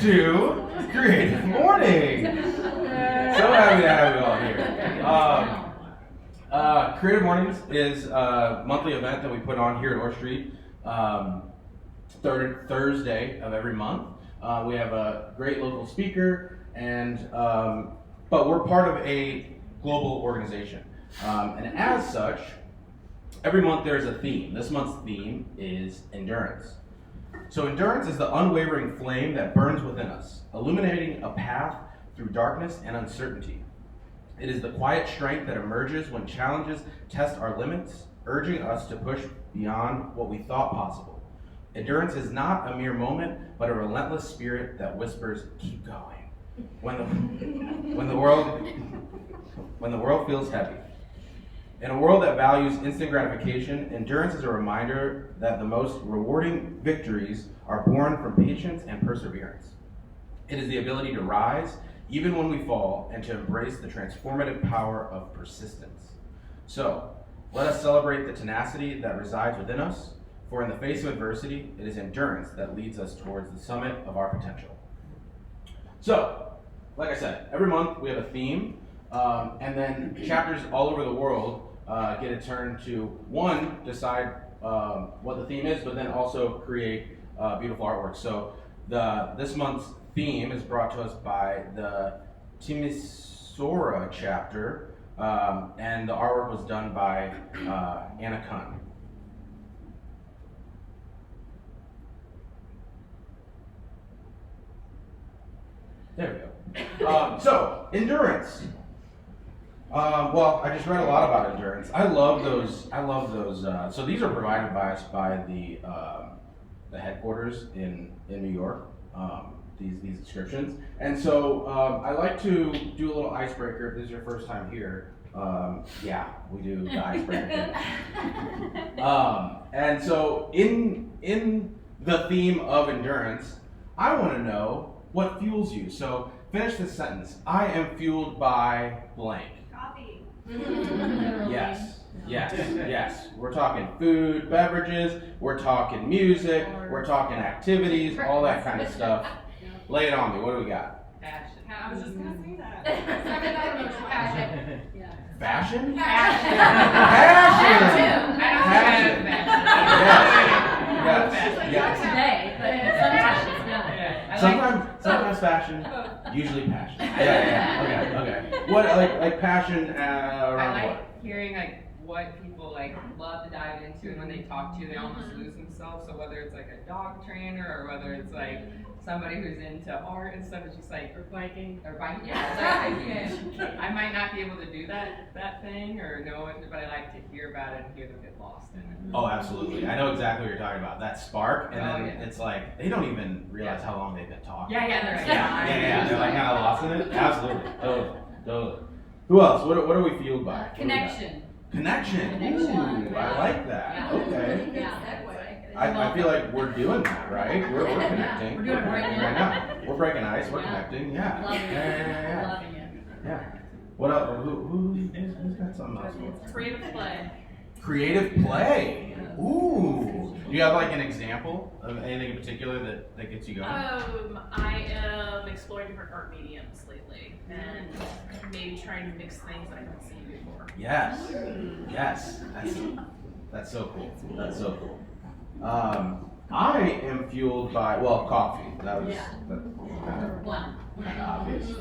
to Creative Mornings. So happy to have you all here. Creative Mornings is a monthly event that we put on here at Orr Street, third Thursday of every month. We have a great local speaker, and but we're part of a global organization. And as such, every month there's a theme. This month's theme is endurance. So endurance is the unwavering flame that burns within us, illuminating a path through darkness and uncertainty. It is the quiet strength that emerges when challenges test our limits, urging us to push beyond what we thought possible. Endurance is not a mere moment, but a relentless spirit that whispers, "Keep going," when the world feels heavy. In a world that values instant gratification, endurance is a reminder that the most rewarding victories are born from patience and perseverance. It is the ability to rise even when we fall and to embrace the transformative power of persistence. So, let us celebrate the tenacity that resides within us, for in the face of adversity, it is endurance that leads us towards the summit of our potential. So, like I said, every month we have a theme, and then chapters all over the world get a turn to, one, decide what the theme is, but then also create beautiful artwork. So this month's theme is brought to us by the Timisoara chapter, and the artwork was done by Anna Kuhn. There we go. So, endurance. Well, I just read a lot about endurance. I love those. So these are provided by us by the headquarters in New York. These descriptions, and so I like to do a little icebreaker. If this is your first time here, yeah, we do the icebreaker. And so in the theme of endurance, I want to know what fuels you. So finish this sentence. I am fueled by blank. Coffee. Yes. We're talking food, beverages, we're talking music, we're talking activities, all that kind of stuff. Lay it on me. What do we got? Fashion. I was just going to say that. Fashion. Fashion? Fashion. Yes. Today, but Sometimes fashion, usually passion. Yeah. Okay. What like passion around I like what? hearing what people love to dive into, and when they talk to you, they almost lose themselves. So whether it's a dog trainer or whether it's somebody who's into art and stuff, it's just Or biking. Yeah, I might not be able to do that thing or know it, but I like to hear about it and hear them get lost in it. Oh, absolutely. I know exactly what you're talking about. That spark, and then yeah. it's they don't even realize how long they've been talking. Yeah, they're They're kind of lost in it. Absolutely. Totally. Who else? What are we fueled by? connection. Connection. Ooh, I like that. Yeah. Okay. Yeah, that way. I feel like we're doing that, right? We're connecting. We're doing it right now. We're breaking ice. We're connecting. Yeah. Loving it. Yeah. Loving it. Yeah. What else? Who's got something else? Creative play. Creative play. Ooh. Do you have an example of anything in particular that gets you going? I am exploring different art mediums lately and maybe trying to mix things that I haven't seen before. Yes. That's so cool. I am fueled by coffee. That was kind of obvious.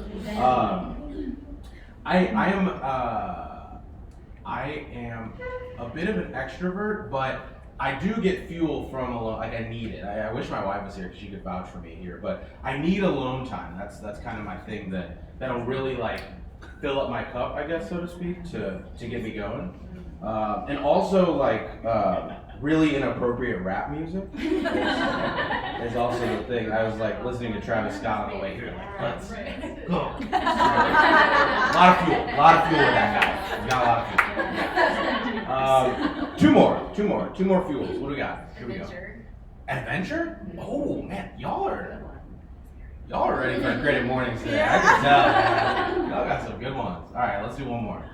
I am a bit of an extrovert, but I do get fuel from alone. I need it. I wish my wife was here because she could vouch for me here. But I need alone time. That's kind of my thing that'll really fill up my cup, I guess, so to speak, to get me going. And also really inappropriate rap music is also the thing. I was listening to Travis Scott on the way here. Let's go. A lot of fuel with that guy. He's got a lot of fuel. Two more fuels. What do we got? Here we go. Adventure? Oh man, y'all are ready for Creative Mornings today. I can tell. Man. Y'all got some good ones. All right, let's do one more.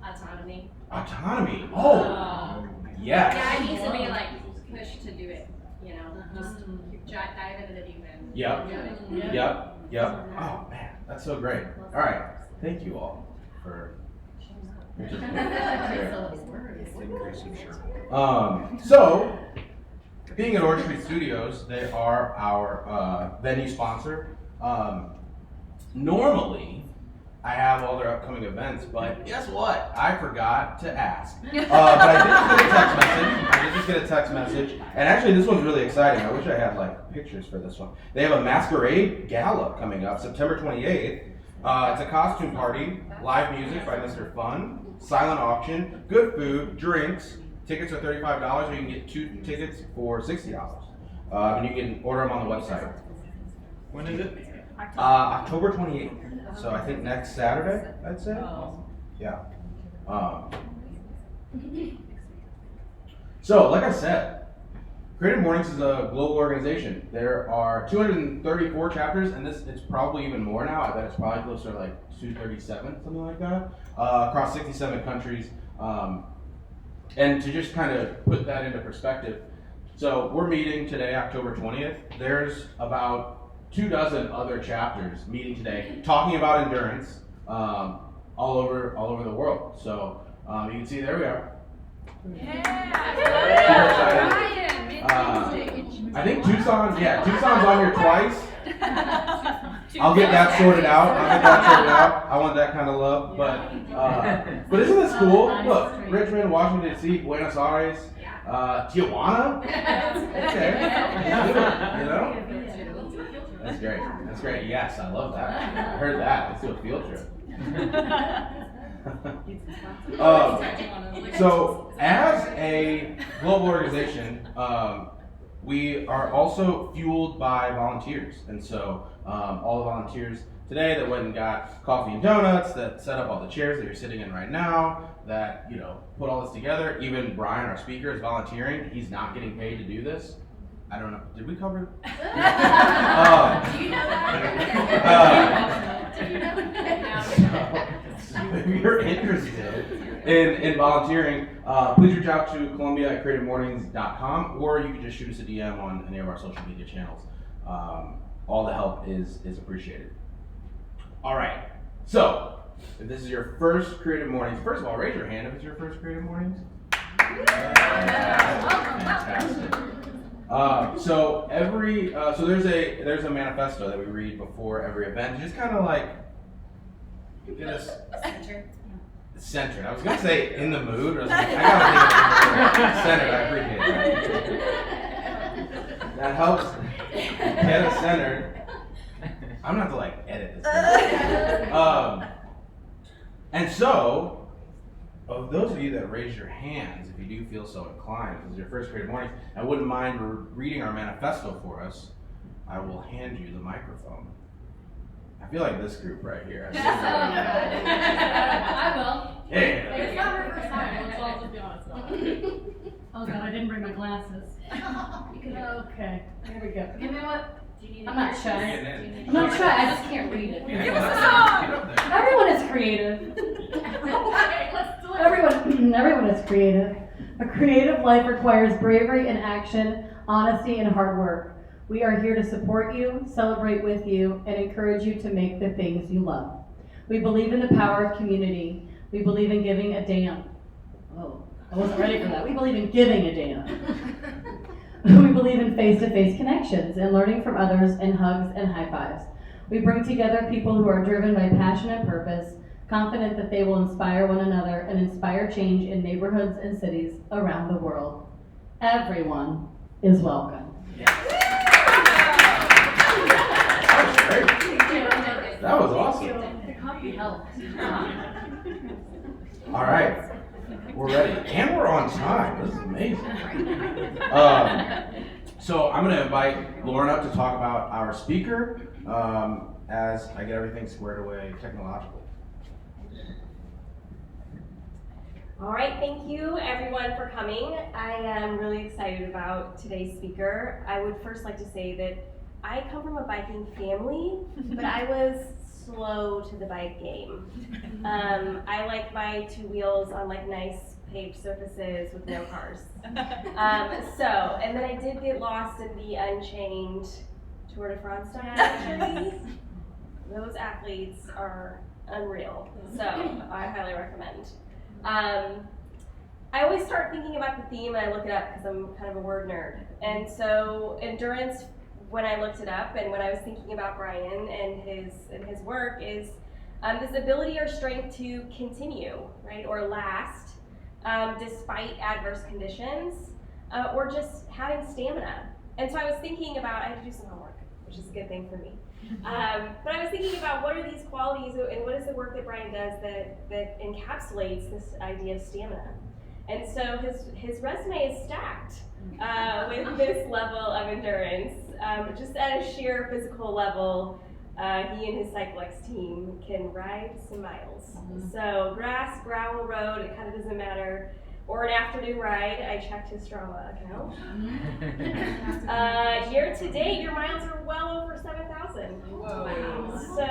Autonomy. Oh. Yes. Yeah, I need to be pushed to do it, just dive into the deep end. Yep. Yeah. Yep. Oh man, that's so great. All right, thank you all for. So, being at Orange Street Studios, they are our venue sponsor. Normally, I have all their upcoming events, but guess what? I forgot to ask. But I did just get a text message. And actually, this one's really exciting. I wish I had like pictures for this one. They have a masquerade gala coming up September 28th. It's a costume party, live music by Mr. Fun, silent auction, good food, drinks. Tickets are $35, or you can get 2 tickets for $60. And you can order them on the website. When is it? October 28th. So I think next Saturday, I'd say. Yeah. So, like I said, Creative Mornings is a global organization. There are 234 chapters, and it's probably even more now. I bet it's probably closer to like 237, something like that, across 67 countries. And to just kind of put that into perspective, so we're meeting today, October 20th. There's about 24 other chapters meeting today, talking about endurance all over the world. So you can see there we are. I think Tucson's on here twice. I'll get that sorted out. I want that kind of love. But isn't this cool? Look, Richmond, Washington D.C., Buenos Aires, Tijuana. Okay, you know. That's great. That's great. Yes, I love that. I heard that. Let's do a field trip. So, as a global organization, we are also fueled by volunteers. And so, all the volunteers today that went and got coffee and donuts, that set up all the chairs that you're sitting in right now, that, you know, put all this together. Even Brian, our speaker, is volunteering. He's not getting paid to do this. I don't know. Did we cover? Do you know that? Do you know that? If you're interested in volunteering, please reach out to Columbia at CreativeMornings.com, or you can just shoot us a DM on any of our social media channels. All the help is appreciated. All right. So, if this is your first Creative Mornings, first of all, raise your hand if it's your first Creative Mornings. Fantastic. So there's a manifesto that we read before every event, just kind of like get us centered. I was gonna say in the mood, or something. I gotta centered. I appreciate that. That helps get us centered. I'm gonna have to like edit this. And so. Of those of you that raise your hands, if you do feel so inclined, if this is your first Creative Morning, I wouldn't mind reading our manifesto for us. I will hand you the microphone. I feel like this group right here. I will. Yeah. It's not her first time, so I'll just be honest. Oh god, I didn't bring my glasses. Okay, here we go. You know what? I'm not shy. I'm not shy, I just can't read it. Give us a song! Everyone is creative. Okay, let's do it. Everyone is creative. A creative life requires bravery and action, honesty and hard work. We are here to support you, celebrate with you, and encourage you to make the things you love. We believe in the power of community. We believe in giving a damn. Oh, I wasn't ready for that. We believe in giving a damn. We believe in face-to-face connections and learning from others and hugs and high fives. We bring together people who are driven by passion and purpose, confident that they will inspire one another and inspire change in neighborhoods and cities around the world. Everyone is welcome. That was awesome. The coffee helped. All right. We're ready. And we're on time. This is amazing. So I'm going to invite Lauren up to talk about our speaker as I get everything squared away technologically. All right, thank you everyone for coming. I am really excited about today's speaker. I would first like to say that I come from a biking family, but I was slow to the bike game. I like my two wheels on like nice paved surfaces with no cars. And then I did get lost in the unchained Tour de France style actually. Those athletes are unreal, so I highly recommend. I always start thinking about the theme and I look it up because I'm kind of a word nerd. And so endurance, when I looked it up and when I was thinking about Brian and his work, is this ability or strength to continue, right, or last despite adverse conditions, or just having stamina. And so I was thinking about, I had to do some homework, which is a good thing for me. But I was thinking about what are these qualities and what is the work that Brian does that encapsulates this idea of stamina. And so his resume is stacked with this level of endurance. Just at a sheer physical level, he and his Cyclex team can ride some miles. So grass, gravel, road, it kind of doesn't matter. Or an afternoon ride. I checked his Strava account. Year to date, your miles are well over 7,000. Whoa. So,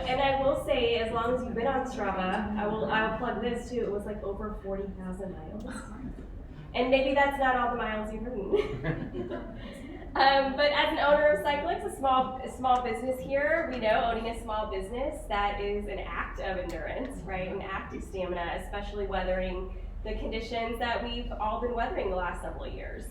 and I will say, as long as you've been on Strava, I'll plug this too. It was like over 40,000 miles. And maybe that's not all the miles you've ridden. But as an owner of Cyclex, a small business here, we know owning a small business, that is an act of endurance, right? An act of stamina, especially weathering the conditions that we've all been weathering the last several years.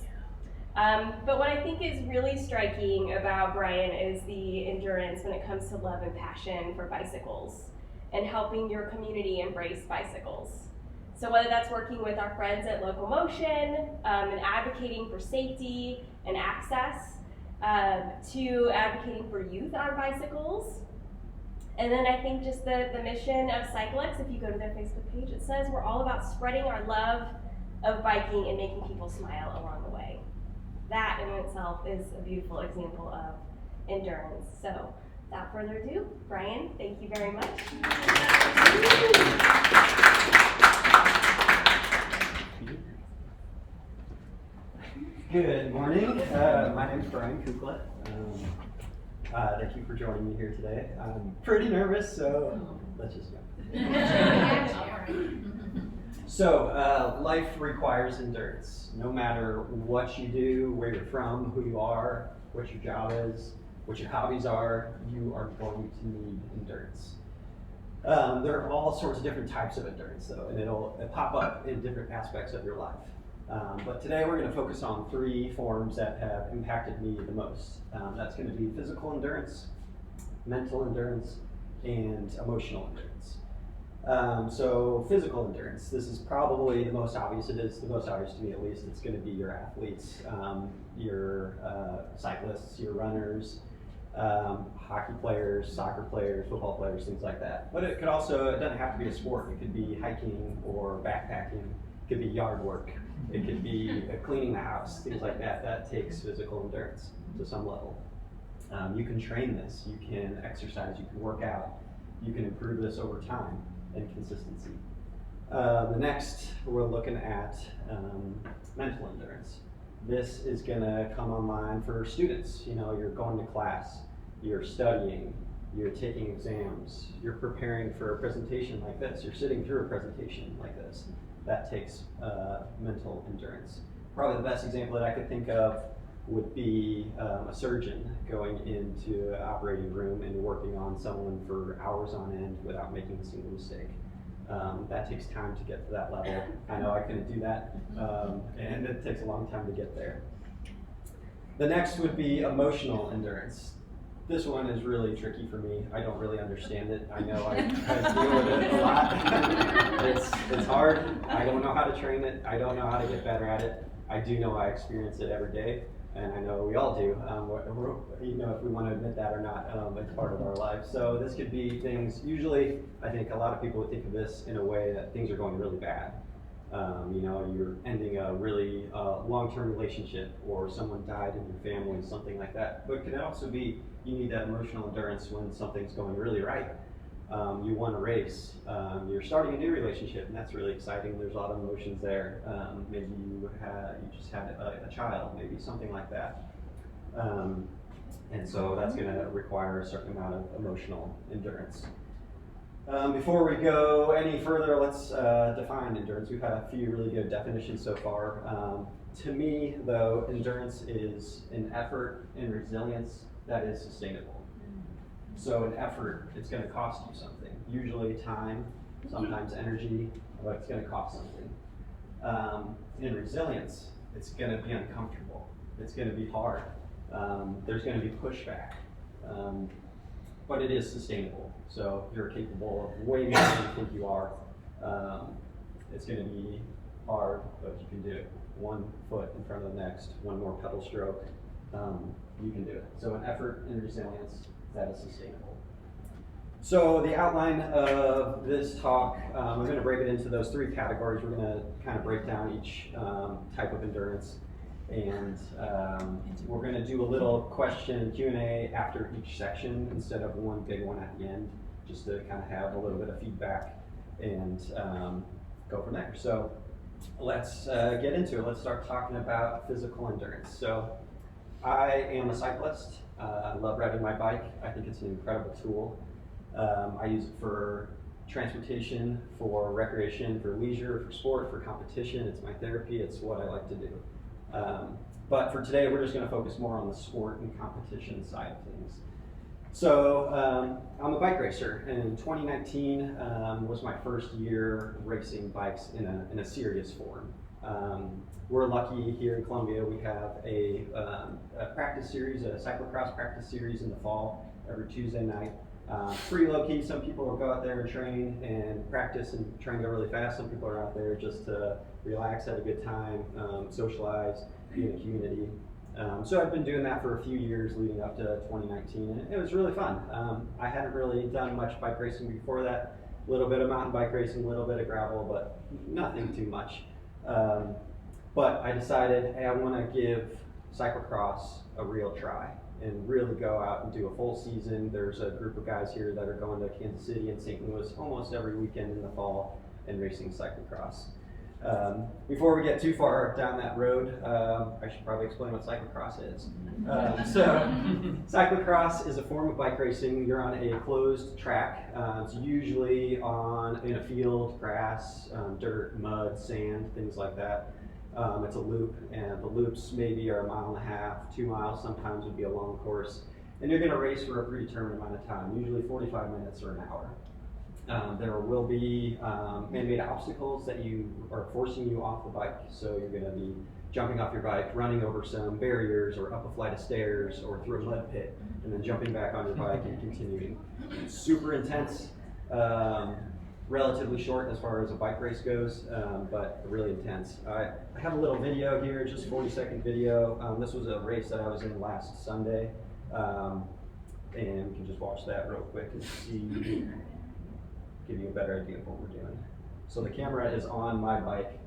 But what I think is really striking about Brian is the endurance when it comes to love and passion for bicycles and helping your community embrace bicycles. So whether that's working with our friends at Locomotion and advocating for safety and access, to advocating for youth on bicycles. And then I think just the mission of Cyclex, if you go to their Facebook page, it says we're all about spreading our love of biking and making people smile along the way. That in itself is a beautiful example of endurance. So without further ado, Brian, thank you very much. Good morning. My name is Brian Kukla. Thank you for joining me here today. I'm pretty nervous, so let's just go. So, life requires endurance. No matter what you do, where you're from, who you are, what your job is, what your hobbies are, you are going to need endurance. There are all sorts of different types of endurance, though, and it'll pop up in different aspects of your life. But today we're going to focus on 3 forms that have impacted me the most. That's going to be physical endurance, mental endurance, and emotional endurance. So physical endurance, this is probably the most obvious. It is the most obvious to me, at least. It's going to be your athletes, your cyclists, your runners, hockey players, soccer players, football players, things like that. But it doesn't have to be a sport. It could be hiking or backpacking. It could be yard work. It could be cleaning the house, things like that. That takes physical endurance to some level. You can train this, you can exercise, you can work out, you can improve this over time and consistency. The next, we're looking at mental endurance. This is gonna come online for students. You know, you're going to class, you're studying, you're taking exams, you're preparing for a presentation like this, you're sitting through a presentation like this. That takes mental endurance. Probably the best example that I could think of would be a surgeon going into an operating room and working on someone for hours on end without making a single mistake. That takes time to get to that level. I know I couldn't do that, and it takes a long time to get there. The next would be emotional endurance. This one is really tricky for me. I don't really understand it. I know I deal with it a lot. It's hard. I don't know how to train it. I don't know how to get better at it. I do know I experience it every day, and I know we all do. You know, if we want to admit that or not, it's part of our life. So this could be things. Usually, I think a lot of people would think of this in a way that things are going really bad. You know, you're ending a really long-term relationship, or someone died in your family, something like that. But it could also be you need that emotional endurance when something's going really right. You won a race, you're starting a new relationship, and that's really exciting. There's a lot of emotions there. Maybe you just had a child, maybe something like that. And so that's going to require a certain amount of emotional endurance. Before we go any further, let's define endurance. We've had a few really good definitions so far. To me, though, endurance is an effort and resilience that is sustainable. So an effort, it's going to cost you something. Usually time, sometimes energy, but it's going to cost something. In resilience, it's going to be uncomfortable. It's going to be hard. There's going to be pushback. But it is sustainable. So if you're capable of way more than you think you are, it's going to be hard, but you can do it. One foot in front of the next, one more pedal stroke, you can do it. So an effort and resilience, that is sustainable. So the outline of this talk, I'm going to break it into those three categories. We're going to kind of break down each type of endurance. And we're going to do a little question Q&A after each section instead of one big one at the end, just to kind of have a little bit of feedback and go from there. So let's get into it. Let's start talking about physical endurance. So I am a cyclist. I love riding my bike. I think it's an incredible tool. I use it for transportation, for recreation, for leisure, for sport, for competition. It's my therapy. It's what I like to do. But for today, we're just going to focus more on the sport and competition side of things. So I'm a bike racer, and 2019 was my first year racing bikes in a serious form. We're lucky here in Columbia. We have a practice series, a cyclocross practice series in the fall every Tuesday night. Pretty low key. Some people will go out there and train and practice and try and go really fast. Some people are out there just to relax, have a good time, socialize, be in a community. So I've been doing that for a few years leading up to 2019, and it was really fun. I hadn't really done much bike racing before that. A little bit of mountain bike racing, a little bit of gravel, but nothing too much. But I decided, hey, I want to give cyclocross a real try and really go out and do a full season. There's a group of guys here that are going to Kansas City and St. Louis almost every weekend in the fall and racing cyclocross. Before we get too far down that road, I should probably explain what cyclocross is. So cyclocross is a form of bike racing. You're on a closed track. It's usually in a field, grass, dirt, mud, sand, things like that. It's a loop, and the loops maybe are 1.5 miles, 2 miles, sometimes would be a long course. And you're going to race for a predetermined amount of time, usually 45 minutes or an hour. There will be man-made obstacles that are forcing you off the bike. So you're going to be jumping off your bike, running over some barriers or up a flight of stairs or through a mud pit, and then jumping back on your bike and continuing. It's super intense, relatively short as far as a bike race goes, but really intense. I have a little video here, just 40-second video. This was a race that I was in last Sunday, and you can just watch that real quick and see. Give you a better idea of what we're doing. So the camera is on my bike.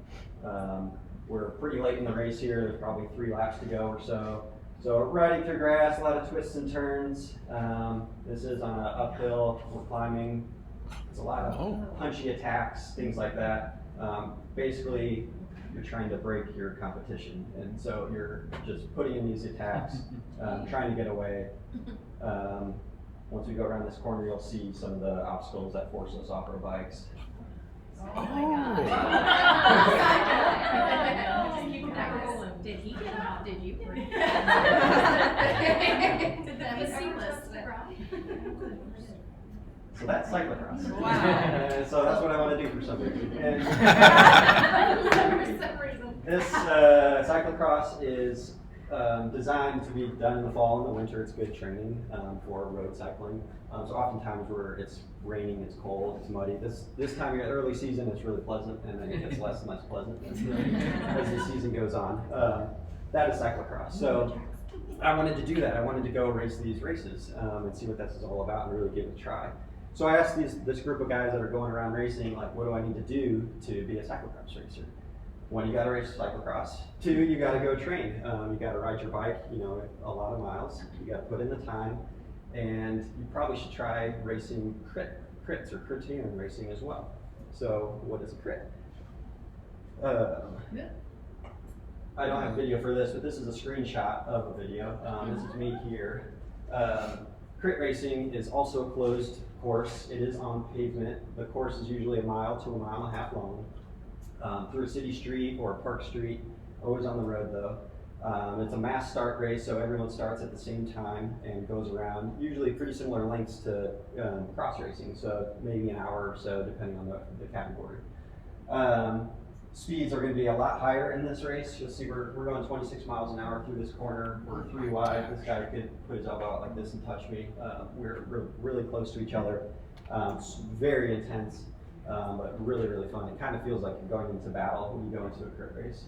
We're pretty late in the race here. There's probably 3 laps to go or so. So riding through grass, a lot of twists and turns. This is on an uphill. We're climbing. There's a lot of punchy attacks, things like that. Basically, you're trying to break your competition. And so you're just putting in these attacks, trying to get away. Once we go around this corner, you'll see some of the obstacles that force us off our bikes. Oh my God. Did he get out? Did you get out? Did that be seamless? So that's cyclocross. Wow. So that's what I want to do for some reason. This cyclocross is designed to be done in the fall and the winter. It's good training for road cycling. So oftentimes where it's raining, it's cold, it's muddy. This time of year, early season, it's really pleasant, and then it gets less and less pleasant as the season goes on. That is cyclocross. So I wanted to do that. I wanted to go race these races and see what this is all about and really give it a try. So I asked this group of guys that are going around racing, like, what do I need to do to be a cyclocross racer? 1, you got to race cyclocross. 2, you got to go train. You got to ride your bike, a lot of miles. You got to put in the time, and you probably should try racing crits or criterium racing as well. So, what is a crit? I don't have video for this, but this is a screenshot of a video. This is me here. Crit racing is also a closed course. It is on pavement. The course is usually 1 mile to 1.5 miles long. Through a city street or a park street, always on the road though. It's a mass start race, so everyone starts at the same time and goes around, usually pretty similar lengths to cross racing, so maybe an hour or so depending on the category. Speeds are going to be a lot higher in this race. You'll see we're going 26 miles an hour through this corner. We're 3 wide. This guy could put his elbow out like this and touch me. We're really close to each other. It's very intense, but really, really fun. It kind of feels like you're going into battle when you go into a crit race.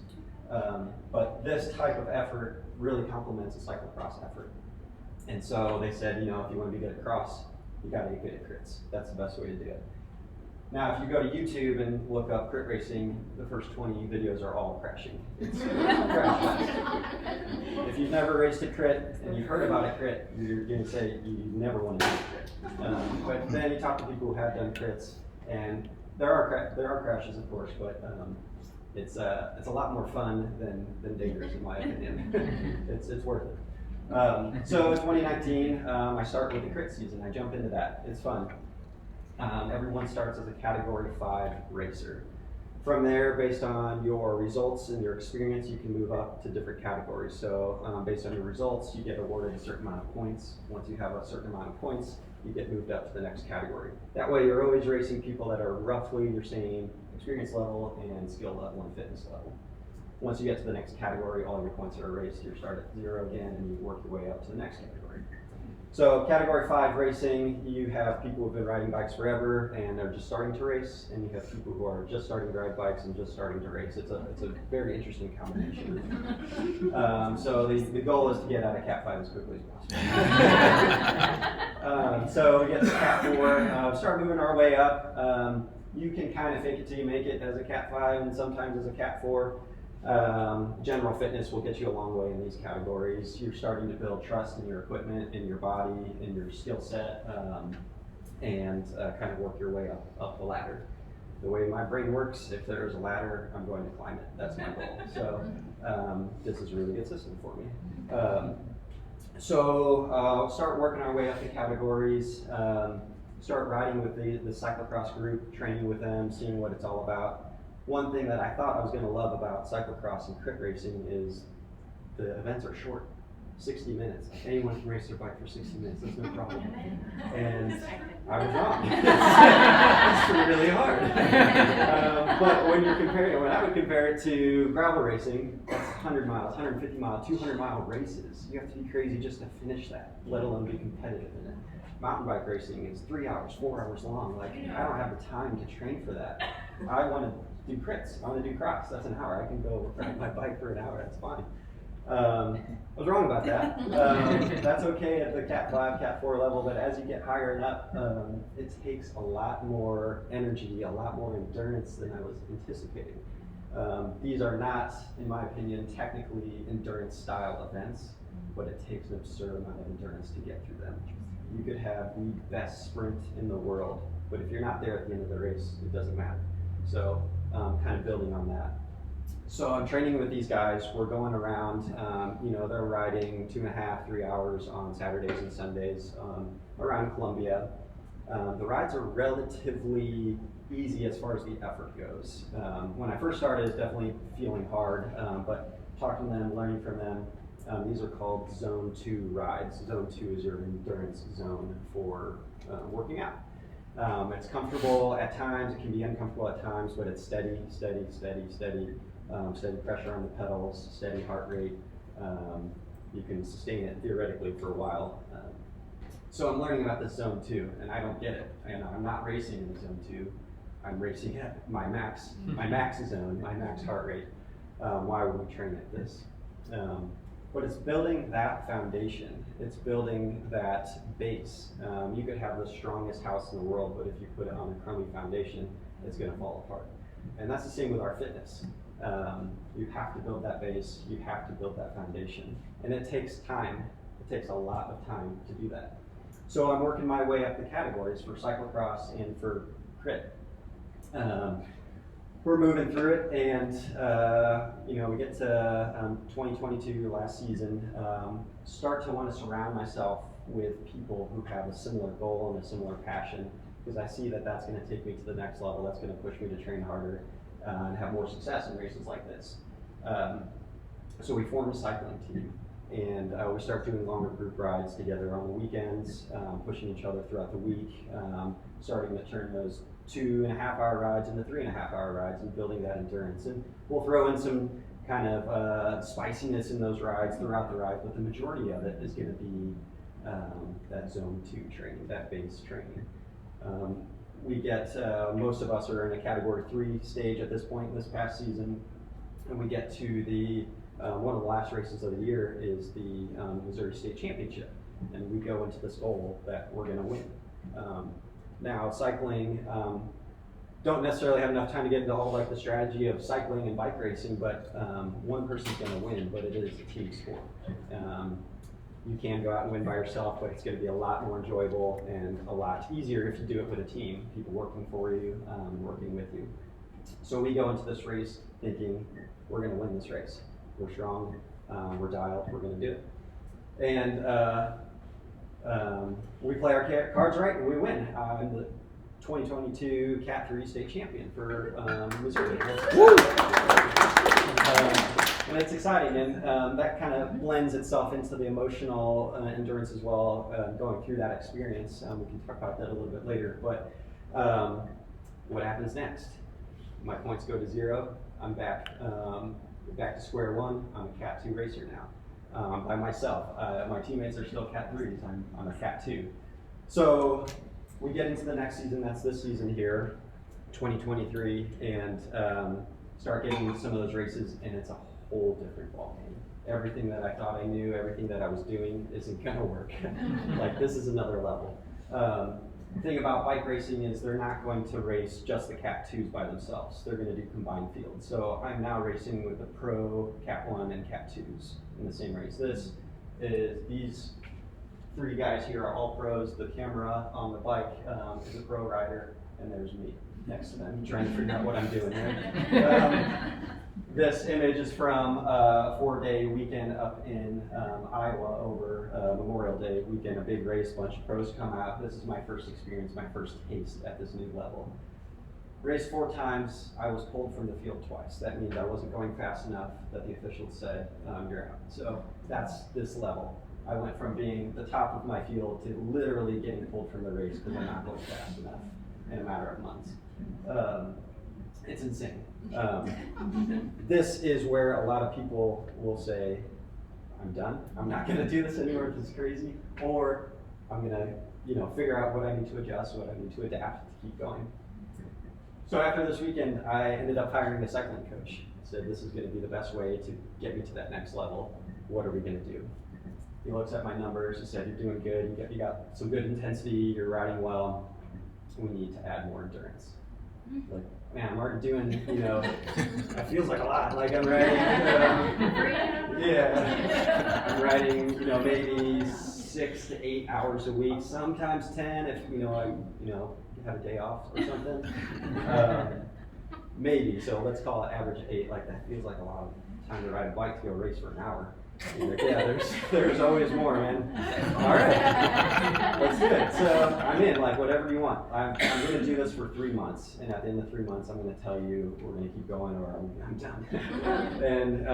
But this type of effort really complements a cyclocross effort. And so they said, you know, if you want to be good at cross, you got to get good at crits. That's the best way to do it. Now, if you go to YouTube and look up crit racing, the first 20 videos are all crashing. It's crash fest. If you've never raced a crit and you've heard about a crit, you're going to say you never want to do a crit. But then you talk to people who have done crits, and there are crashes, of course, but it's a lot more fun than dangerous, in my opinion. It's worth it. So in 2019, I start with the crit season. I jump into that. It's fun. Everyone starts as a Category 5 racer. From there, based on your results and your experience, you can move up to different categories. So based on your results, you get awarded a certain amount of points. Once you have a certain amount of points, you get moved up to the next category. That way, you're always racing people that are roughly your same experience level and skill level and fitness level. Once you get to the next category, all your points are erased. You start at 0 again, and you work your way up to the next category. So Category 5 racing, you have people who've been riding bikes forever and they're just starting to race, and you have people who are just starting to ride bikes and just starting to race. It's a very interesting combination. So the goal is to get out of Cat 5 as quickly as possible. So we get to Cat 4, start moving our way up. You can kind of fake it till you make it as a Cat 5 and sometimes as a Cat 4. General fitness will get you a long way in these categories. You're starting to build trust in your equipment, in your body, in your skill set, and kind of work your way up the ladder. The way my brain works, if there's a ladder, I'm going to climb it. That's my goal. So this is a really good system for me. So start working our way up the categories. Start riding with the cyclocross group, training with them, seeing what it's all about. One thing that I thought I was going to love about cyclocross and crit racing is the events are short, 60 minutes. Anyone can race their bike for 60 minutes, that's no problem. And I was wrong. It's really hard. But when I would compare it to gravel racing, that's 100 miles, 150 mile, 200 mile races. You have to be crazy just to finish that, let alone be competitive in it. Mountain bike racing is 3 hours, 4 hours long. Like, I don't have the time to train for that. I want to do crits. I want to do cross. That's an hour. I can go ride my bike for an hour. That's fine. I was wrong about that. That's okay at the Cat 5, Cat 4 level, but as you get higher and up, it takes a lot more energy, a lot more endurance than I was anticipating. These are not, in my opinion, technically endurance-style events, but it takes an absurd amount of endurance to get through them. You could have the best sprint in the world, but if you're not there at the end of the race, it doesn't matter. So kind of building on that. So I'm training with these guys. We're going around, they're riding 2.5, 3 hours on Saturdays and Sundays around Columbia. The rides are relatively easy as far as the effort goes. When I first started, it's definitely feeling hard, but talking to them, learning from them, these are called Zone 2 rides. Zone 2 is your endurance zone for working out. It's comfortable at times, it can be uncomfortable at times, but it's steady, steady, steady, steady. Steady pressure on the pedals, steady heart rate. You can sustain it theoretically for a while. So I'm learning about this Zone 2, and I don't get it. I'm not racing in Zone 2. I'm racing at my max zone, my max heart rate. Why would we train at this? But it's building that foundation. It's building that base. You could have the strongest house in the world, but if you put it on a crummy foundation, it's going to fall apart. And that's the same with our fitness. You have to build that base. You have to build that foundation. And it takes time. It takes a lot of time to do that. So I'm working my way up the categories for cyclocross and for crit. We're moving through it, and we get to 2022, last season, start to want to surround myself with people who have a similar goal and a similar passion, because I see that that's going to take me to the next level. That's going to push me to train harder and have more success in races like this. So we formed a cycling team, and we start doing longer group rides together on the weekends, pushing each other throughout the week, starting to turn those 2.5-hour rides into 3.5-hour rides and building that endurance. And we'll throw in some kind of spiciness in those rides throughout the ride, but the majority of it is going to be that zone 2 training, that base training. We get, most of us are in a category 3 stage at this point this past season, and we get to the, one of the last races of the year is the Missouri State Championship, and we go into this goal that we're going to win. Now, cycling, don't necessarily have enough time to get into all like the strategy of cycling and bike racing, but one person's going to win, but it is a team sport. You can go out and win by yourself, but it's going to be a lot more enjoyable and a lot easier if you do it with a team, people working for you, working with you. So we go into this race thinking we're going to win this race. We're strong, we're dialed, we're going to do it. And we play our cards right and we win. I'm the 2022 Cat 3 state champion for Missouri. And it's exciting, and that kind of blends itself into the emotional endurance as well, going through that experience. We can talk about that a little bit later, but what happens next? My points go to 0. I'm back to square one. I'm a Cat 2 racer now, by myself. My teammates are still Cat 3s. I'm a Cat 2. So we get into the next season. That's this season here, 2023, and start getting into some of those races, and it's a whole different ballgame. Everything that I thought I knew, everything that I was doing isn't gonna work. Like, this is another level. The thing about bike racing is they're not going to race just the Cat 2s by themselves. They're gonna do combined fields. So I'm now racing with the pro Cat 1 and Cat 2s in the same race. These 3 guys here are all pros. The camera on the bike is a pro rider, and there's me next to them trying to figure out what I'm doing here. This image is from a 4-day weekend up in Iowa over Memorial Day weekend, a big race, bunch of pros come out. This is my first experience, my first taste at this new level. Raced 4 times, I was pulled from the field twice. That means I wasn't going fast enough that the officials said, you're out. So that's this level. I went from being the top of my field to literally getting pulled from the race because I'm not going fast enough in a matter of months. It's insane. This is where a lot of people will say, I'm done. I'm not going to do this anymore. This is crazy. Or I'm going to, figure out what I need to adjust, what I need to adapt to keep going. So after this weekend, I ended up hiring a cycling coach. I said, this is going to be the best way to get me to that next level. What are we going to do? He looks at my numbers. He said, you're doing good. You got some good intensity. You're riding well. We need to add more endurance. Like, man, I'm already doing, it feels like a lot. Like I'm riding, I'm riding, maybe 6 to 8 hours a week, sometimes 10 if, I have a day off or something. Maybe, so let's call it average 8. Like that feels like a lot of time to ride a bike to go race for an hour. Like, yeah, there's always more, man. All right, let's do it. So I'm in, like whatever you want. I'm going to do this for 3 months, and at the end of 3 months, I'm going to tell you we're going to keep going or I'm done. And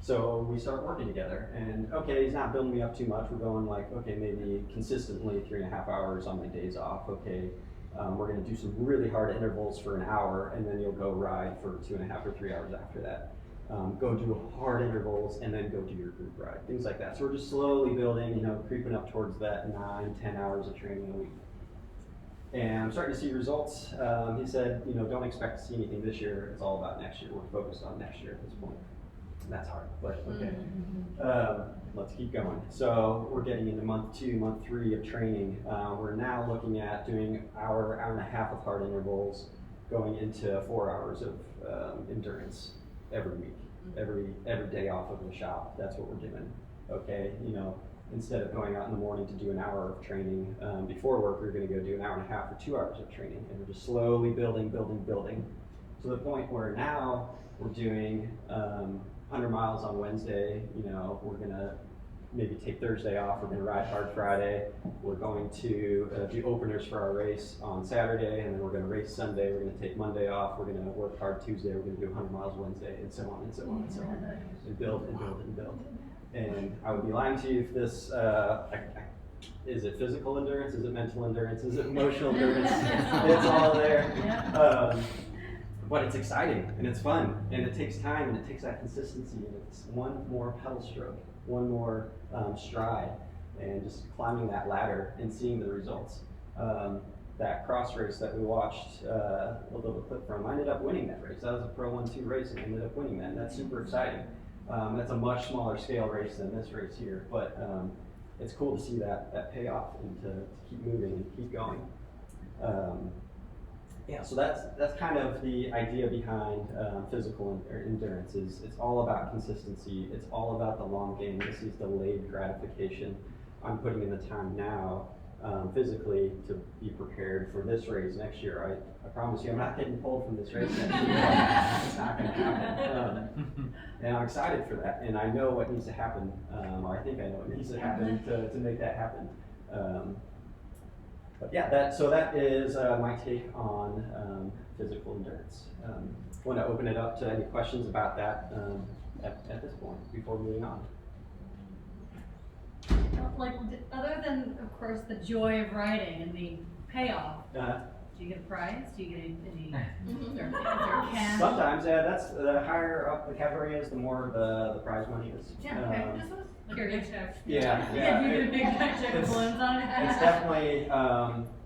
so we start working together, and okay, he's not building me up too much. We're going like, okay, maybe consistently 3.5 hours on my days off. Okay, we're going to do some really hard intervals for an hour, and then you'll go ride for 2.5 or 3 hours after that. Go do hard intervals and then go do your group ride, things like that. So we're just slowly building, creeping up towards that 9-10 hours of training a week. And I'm starting to see results. He said, don't expect to see anything this year. It's all about next year. We're focused on next year at this point. That's hard, but okay. Let's keep going. So we're getting into month 2, month 3 of training. We're now looking at doing hour and a half of hard intervals, going into 4 hours of endurance every week, every day off of the shop. That's what we're doing. Okay, instead of going out in the morning to do an hour of training before work, we're going to go do an hour and a half or 2 hours of training, and we're just slowly building to the point where now we're doing 100 miles on Wednesday. We're going to maybe take Thursday off. We're going to ride hard Friday. We're going to do openers for our race on Saturday, and then we're going to race Sunday. We're going to take Monday off. We're going to work hard Tuesday. We're going to do 100 miles Wednesday, and so on and so on and so on, and build and build and build. And I would be lying to you if this, is it physical endurance? Is it mental endurance? Is it emotional endurance? It's all there. But it's exciting, and it's fun, and it takes time, and it takes that consistency, and it's one more pedal stroke, one more stride, and just climbing that ladder and seeing the results. That cross race that we watched a little clip from, I ended up winning that race. That was a Pro 1-2 race, and I ended up winning that, and that's super exciting. That's a much smaller scale race than this race here, but it's cool to see that payoff and to keep moving and keep going. Yeah, so that's kind of the idea behind physical endurance. It's all about consistency. It's all about the long game. This is delayed gratification. I'm putting in the time now physically to be prepared for this race next year. I promise you, I'm not getting pulled from this race next year. It's not going to happen. And I'm excited for that. And I know what needs to happen, or I think I know what needs to happen to make that happen. But yeah, that is my take on physical endurance. Want to open it up to any questions about that at this point before moving on? Like, other than, of course, the joy of riding and the payoff, do you get a prize? Do you get any is there cash? Sometimes, yeah. That's the higher up the category is, the more the prize money is. Yeah, okay. Just was curious. Yeah. Yeah, do you get a big check with balloons on it? It's definitely,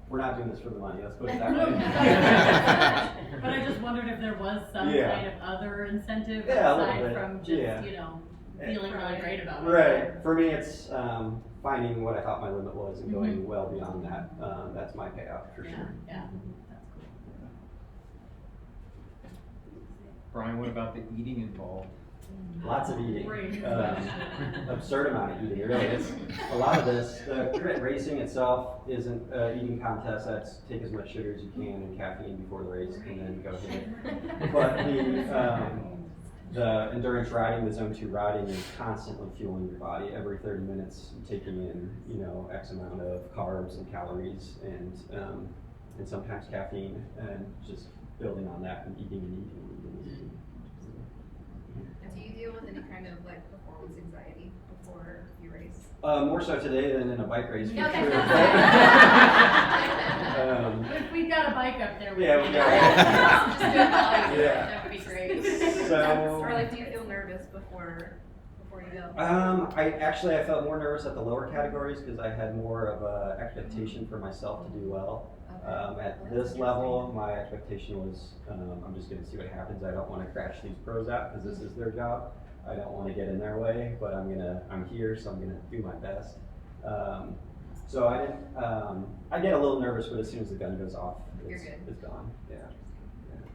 we're not doing this for the money, let's put it that way. But I just wondered if there was some Yeah. kind of other incentive Yeah, a little aside bit. from just, Yeah. feeling really great about it. Right. For me, it's finding what I thought my limit was and going well beyond that. That's my payoff for sure. Yeah, that's cool. Brian, what about the eating involved? Lots of eating. Great. Absurd amount of eating. It really is. A lot of this, the crit racing itself isn't an eating contest. That's take as much sugar as you can and caffeine before the race and then go hit it. But the endurance riding, the zone 2 riding is constantly fueling your body. Every 30 minutes, taking in, X amount of carbs and calories and sometimes caffeine, and just building on that and eating and eating and eating. Do you deal with any kind of performance anxiety before you race? More so today than in a bike race. For Okay. sure. If we've got a bike up there. Yeah, we got Just do it live. Yeah. That would be great. So, Or do you feel nervous before you go? I felt more nervous at the lower categories because I had more of a expectation for myself to do well. At this level, my expectation was I'm just going to see what happens. I don't want to crash these pros out because this is their job. I don't want to get in their way, but I'm here, so I'm gonna do my best. So I didn't. I get a little nervous, but as soon as the gun goes off, it's gone. Yeah.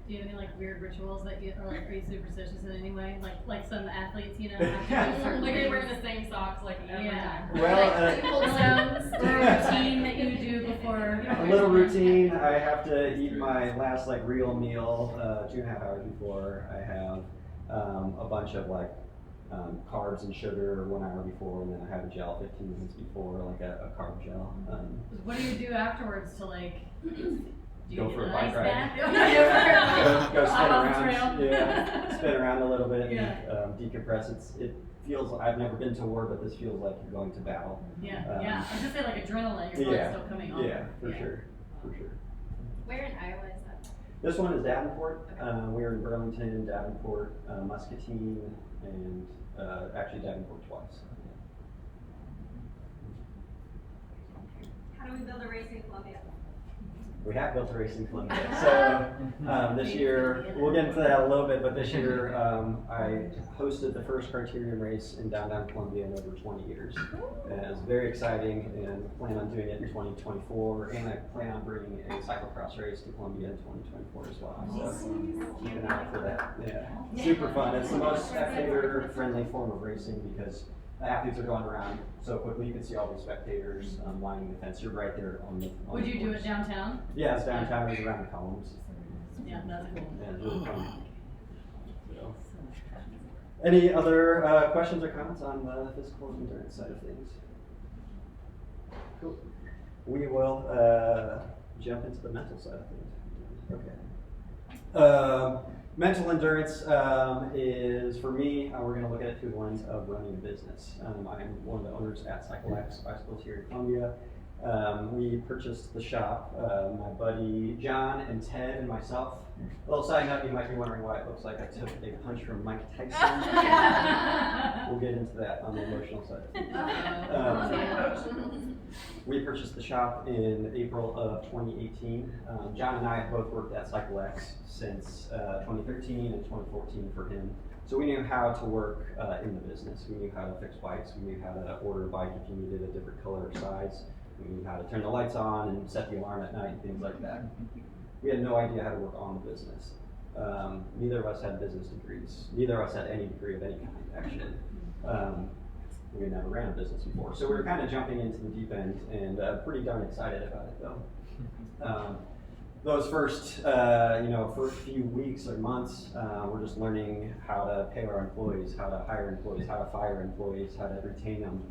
Do you have any weird rituals that you, or are you superstitious in any way? Like some athletes, have to do certain They wear the same socks every time. Well, or a routine that you do before. a little routine. I have to eat my last real meal 2.5 hours before. I have a bunch of carbs and sugar 1 hour before, and then I have a gel 15 minutes before, a carb gel. What do you do afterwards to do you Go get for a an bike ice ride. bath? Go spin Out on the around. trail. Yeah, spin around a little bit and Yeah. decompress. It feels. I've never been to war, but this feels like you're going to battle. Yeah. I was just saying adrenaline, your blood's still coming on. Yeah, for sure. Where in Iowa is that? This one is Davenport. We're in Burlington, Davenport, Muscatine, and actually Davenport twice. How do we build a race in Columbia? We have built a race in Columbia. So this year, we'll get into that a little bit, but this year I hosted the first Criterium race in downtown Columbia in over 20 years. And it was very exciting, and I plan on doing it in 2024, and I plan on bringing a cyclocross race to Columbia in 2024 as well. So keep an eye out for that. Yeah, super fun. It's the most spectator-friendly form of racing because the athletes are going around so quickly. You can see all the spectators lining the fence. You're right there on the. Would you do it downtown? Yeah, it's downtown. It's around the columns. Yeah, that's cool. Yeah, it's really fun. So. Any other questions or comments on the physical endurance side of things? Cool. We will jump into the mental side of things. Okay. Mental endurance is, for me, we're going to look at it through the lens of running a business. I'm one of the owners at CycleX Bicycles here in Columbia. We purchased the shop, my buddy John and Ted and myself. A little side note, you might be wondering why it looks like I took a punch from Mike Tyson. We'll get into that on the emotional side. We purchased the shop in April of 2018. John and I have both worked at CycleX since 2013 and 2014 for him. So we knew how to work in the business. We knew how to fix bikes. We knew how to order a bike if you needed a different color or size. We knew how to turn the lights on and set the alarm at night and things like that. We had no idea how to work on the business. Neither of us had business degrees. Neither of us had any degree of any kind, actually. We had never ran a business before. So we were kind of jumping into the deep end and pretty darn excited about it though. Those first few weeks or months, we're just learning how to pay our employees, how to hire employees, how to fire employees, how to retain them.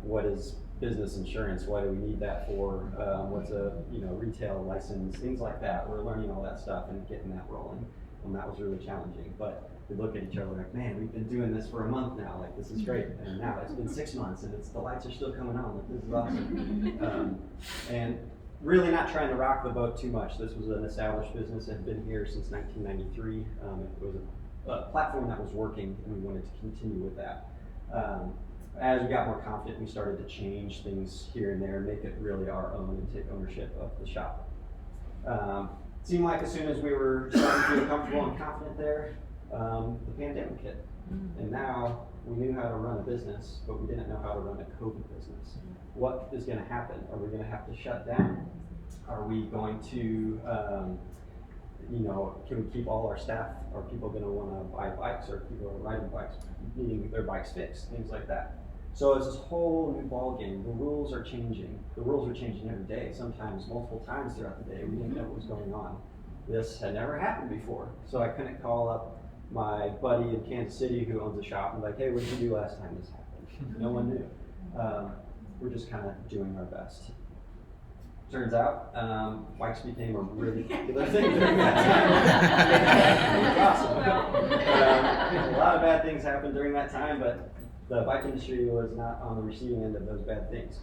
What is business insurance? Why do we need that for? What's a retail license? Things like that. We're learning all that stuff and getting that rolling, and that was really challenging. But we look at each other like, man, we've been doing this for a month now. Like, this is great. And now it's been 6 months, and the lights are still coming on. Like, this is awesome. And really not trying to rock the boat too much. This was an established business that had been here since 1993. It was a platform that was working, and we wanted to continue with that. As we got more confident, we started to change things here and there, make it really our own, and take ownership of the shop. Seemed like as soon as we were starting to feel comfortable and confident there, the pandemic hit. And now we knew how to run a business, but we didn't know how to run a COVID business. What is going to happen? Are we going to have to shut down? Are we going to, can we keep all our staff? Are people going to want to buy bikes? Or people are riding bikes, needing their bikes fixed? Things like that. So it's this whole new ball game. The rules are changing. The rules are changing every day, sometimes multiple times throughout the day. We didn't know what was going on. This had never happened before. So I couldn't call up my buddy in Kansas City who owns a shop and be like, hey, what did you do last time this happened? No one knew. We're just kind of doing our best. Turns out, bikes became a really popular thing during that time. It was awesome. A lot of bad things happened during that time, but the bike industry was not on the receiving end of those bad things.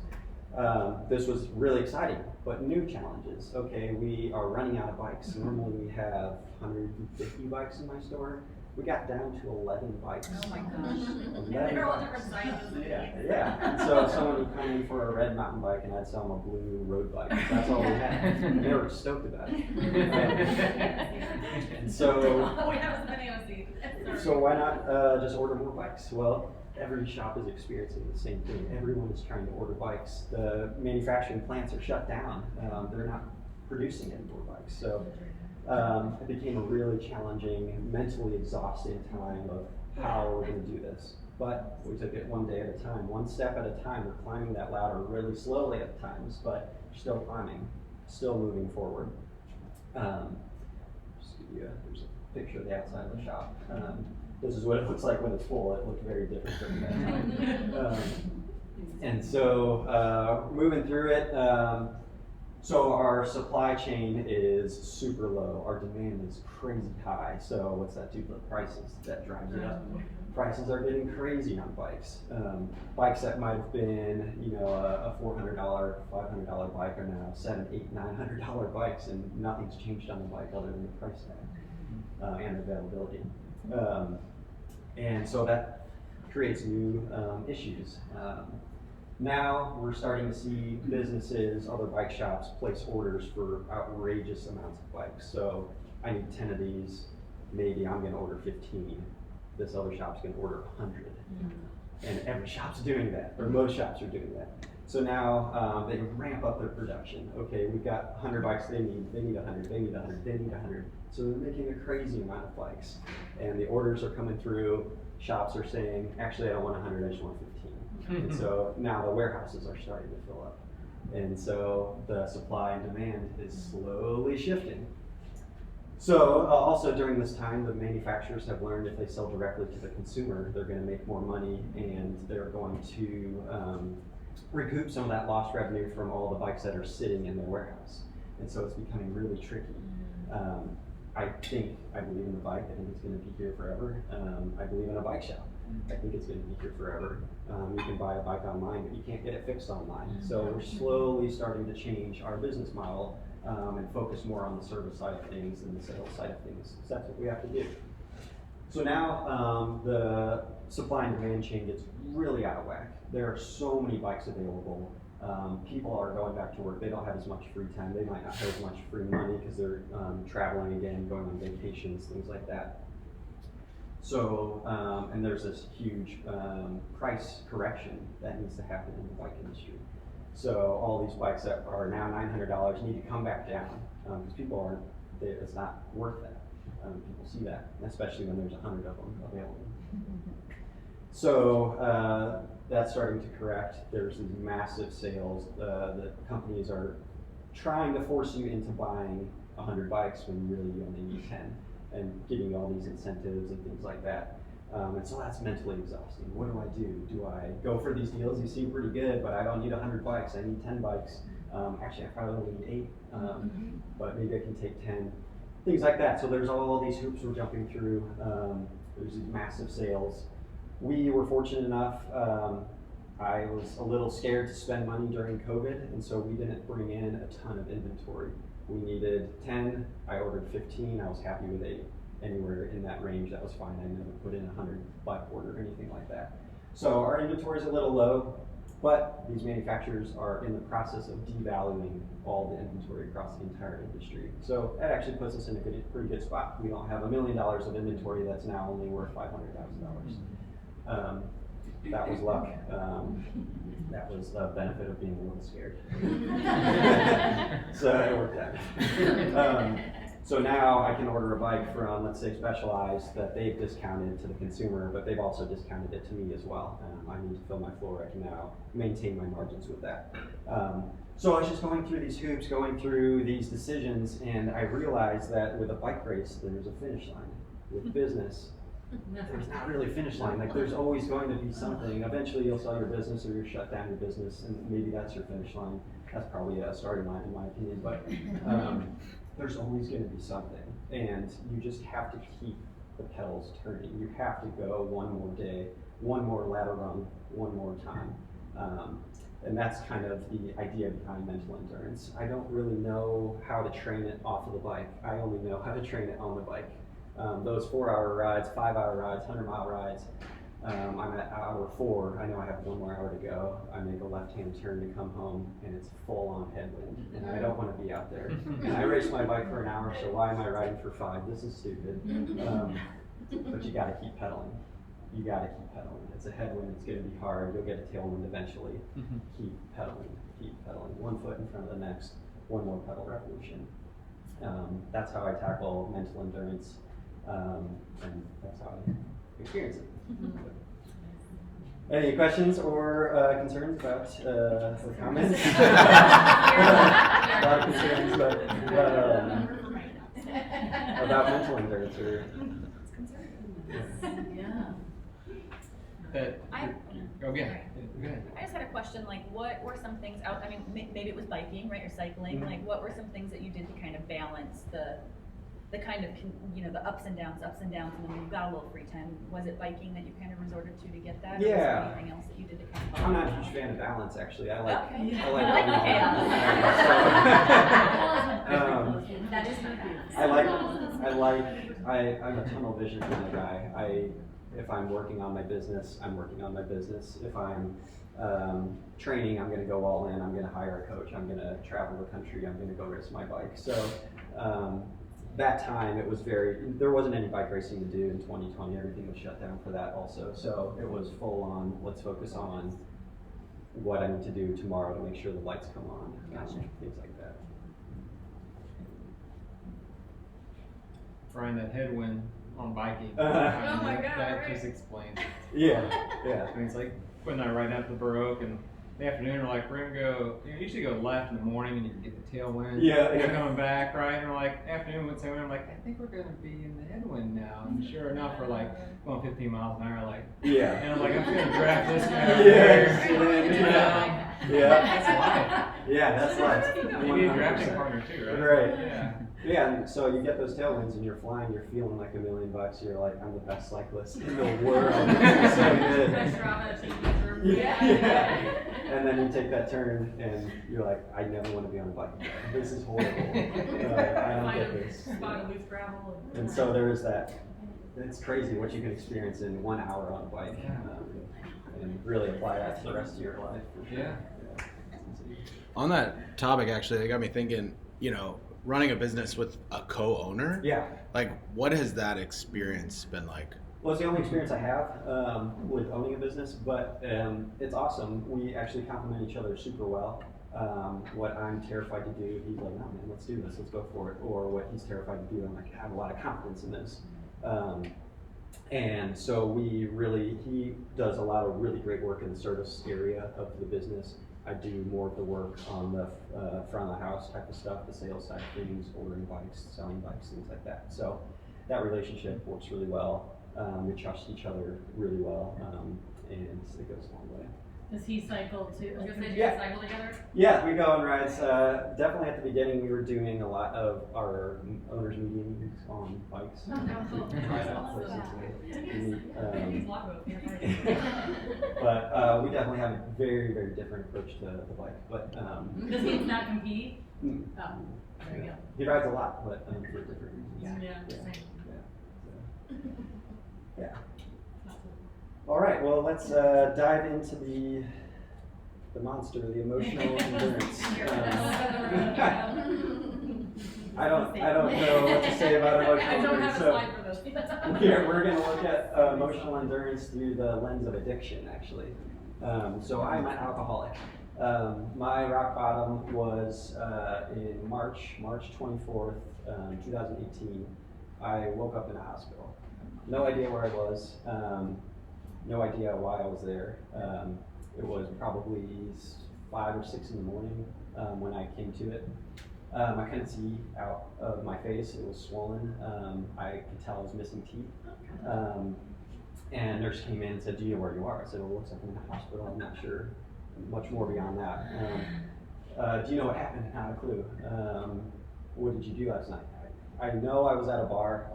This was really exciting, but new challenges. Okay, we are running out of bikes. Normally we have 150 bikes in my store. We got down to 11 bikes. Oh my gosh. 11 They're all bikes. different sizes. Yeah. And so someone would come in for a red mountain bike and I'd sell them a blue road bike. That's all we had. And they were stoked about it. And so, We have as many as these. so why not just order more bikes? Well, every shop is experiencing the same thing. Everyone is trying to order bikes. The manufacturing plants are shut down. They're not producing any more bikes. So it became a really challenging, mentally exhausting time of how we're going to do this. But we took it one day at a time, one step at a time. We're climbing that ladder really slowly at times, but still climbing, still moving forward. Just give you there's a picture of the outside of the shop. This is what it looks like when it's full. It looked very different during that time. And so moving through it, so our supply chain is super low. Our demand is crazy high. So what's that do to the prices? That drives it up. Prices are getting crazy on bikes. Bikes that might have been, a $400, $500 bike are now $700, $800, $900 bikes, and nothing's changed on the bike other than the price tag and availability. And so that creates new issues. Now we're starting to see businesses, other bike shops, place orders for outrageous amounts of bikes. So I need 10 of these, maybe I'm gonna order 15. This other shop's gonna order 100. And every shop's doing that, or most shops are doing that. So now they ramp up their production. Okay, we've got 100 bikes they need 100, they need 100, they need 100. So they're making a crazy amount of bikes. And the orders are coming through, shops are saying, actually I don't want 100, I just want 15. And so now the warehouses are starting to fill up. And so the supply and demand is slowly shifting. So also during this time, the manufacturers have learned if they sell directly to the consumer, they're going to make more money, and they're going to recoup some of that lost revenue from all the bikes that are sitting in their warehouse. And so it's becoming really tricky. I believe in the bike. I think it's going to be here forever. I believe in a bike shop. I think it's going to be here forever. You can buy a bike online, but you can't get it fixed online. So we're slowly starting to change our business model and focus more on the service side of things and the sales side of things. So that's what we have to do. So now the supply and demand chain gets really out of whack. There are so many bikes available. People are going back to work. They don't have as much free time. They might not have as much free money because they're traveling again, going on vacations, things like that. So, and there's this huge price correction that needs to happen in the bike industry. So all these bikes that are now $900 need to come back down because people aren't, it's not worth that. People see that, especially when there's 100 of them available. So that's starting to correct. There's these massive sales. The companies are trying to force you into buying 100 bikes when really you only need 10, and giving you all these incentives and things like that. And so that's mentally exhausting. What do I do? Do I go for these deals? These seem pretty good, but I don't need 100 bikes. I need 10 bikes. Actually, I probably only need 8, but maybe I can take 10. Things like that. So there's all these hoops we're jumping through. There's these massive sales. We were fortunate enough, I was a little scared to spend money during COVID, and so we didn't bring in a ton of inventory. We needed 10, I ordered 15, I was happy with 8. Anywhere in that range, that was fine. I never put in a 100 bike order or anything like that. So our inventory is a little low, but these manufacturers are in the process of devaluing all the inventory across the entire industry. So that actually puts us in a pretty good spot. We don't have $1 million of inventory that's now only worth $500,000. That was luck. That was the benefit of being a little scared. So it worked out. So now I can order a bike from, let's say, Specialized that they've discounted to the consumer, but they've also discounted it to me as well. I need to fill my floor. I can now maintain my margins with that. So I was just going through these hoops, going through these decisions, and I realized that with a bike race, there's a finish line. With business, there's not really a finish line. Like, there's always going to be something. Eventually you'll sell your business or you'll shut down your business, and maybe that's your finish line. That's probably a starting line in my opinion, but there's always going to be something. And you just have to keep the pedals turning. You have to go one more day, one more ladder run, one more time. And that's kind of the idea behind mental endurance. I don't really know how to train it off of the bike. I only know how to train it on the bike. Those 4-hour rides, 5-hour rides, 100-mile rides, I'm at hour 4. I know I have 1 more hour to go. I make a left-hand turn to come home, and it's full-on headwind, and I don't want to be out there. And I race my bike for an hour, so why am I riding for 5? This is stupid. But you got to keep pedaling. You got to keep pedaling. It's a headwind. It's going to be hard. You'll get a tailwind eventually. Keep pedaling. Keep pedaling. 1 foot in front of the next. 1 more pedal revolution. That's how I tackle mental endurance, and that's how I experience it. Any questions or concerns about the comments? A lot of concerns, but about mental endurance or. Go ahead. I just had a question, like, what were some things out, I mean, maybe it was biking, right, or cycling, like, what were some things that you did to kind of balance the kind of, the ups and downs, and then when you got a little free time? Was it biking that you kind of resorted to get that? Yeah. Or was there anything else that you did to kind of? I'm not a huge fan of balance, actually. I like That is my balance. I'm a tunnel vision kind of guy. If I'm working on my business, I'm working on my business. If I'm training, I'm going to go all in. I'm going to hire a coach. I'm going to travel the country. I'm going to go race my bike. So that time, there wasn't any bike racing to do in 2020. Everything was shut down for that also. So it was full on, let's focus on what I need to do tomorrow to make sure the lights come on. Things like that. Brian, that headwind on biking. Oh my God, That right. just explains it. Yeah. I mean, it's like when I ride out the Baroque and the afternoon, we're like, we're gonna go, you usually go left in the morning and you get the tailwind. Yeah, We're yeah. coming back, right? And we're like, afternoon, what's I'm like, I think we're gonna be in the headwind now. And sure enough, we're like going 15 miles an hour, like, Yeah. and I'm like, I'm just gonna draft this guy over Yes. here. Yeah. That's life. Yeah, that's life. You need a drafting partner too, right? Right. Yeah. Yeah, and so you get those tailwinds and you're flying, you're feeling like $1,000,000. You're like, I'm the best cyclist in the world. This is so good. Yeah. And then you take that turn and you're like, I never want to be on a bike again. This is horrible. I don't get this. And so there is that. It's crazy what you can experience in 1 hour on a bike, and really apply that to the rest of your life. For sure. Yeah. On that topic, actually, it got me thinking, you know, running a business with a co-owner. Yeah. Like, what has that experience been like? Well, it's the only experience I have with owning a business, but it's awesome. We actually complement each other super well. What I'm terrified to do, he's like, no, man, let's do this, let's go for it. Or what he's terrified to do, I'm like, I have a lot of confidence in this. And so he does a lot of really great work in the service area of the business. I do more of the work on the front of the house type of stuff, the sales side of things, ordering bikes, selling bikes, things like that. So that relationship works really well. We trust each other really well, and it goes a long way. Does he cycle too? Yeah. cycle together? Yeah, we go on rides. Definitely at the beginning, we were doing a lot of our owners' meetings on bikes. Try out places to meet. But we definitely have a very, very different approach to the bike. But Does he not compete? mm, Oh, there you go. he rides a lot, but for different reasons. Yeah. All right. Well, let's dive into the monster, the emotional endurance. I don't know what to say about emotional endurance. So we're going to look at emotional endurance through the lens of addiction, actually. So I'm an alcoholic. My rock bottom was in March 24th, 2018. I woke up in a hospital. No idea where I was. No idea why I was there. It was probably 5 or 6 in the morning when I came to it. I couldn't see out of my face. It was swollen. I could tell I was missing teeth. And nurse came in and said, do you know where you are? I said, well, it looks like I'm in the hospital. I'm not sure much more beyond that. Do you know what happened? Not a clue. What did you do last night? I know I was at a bar.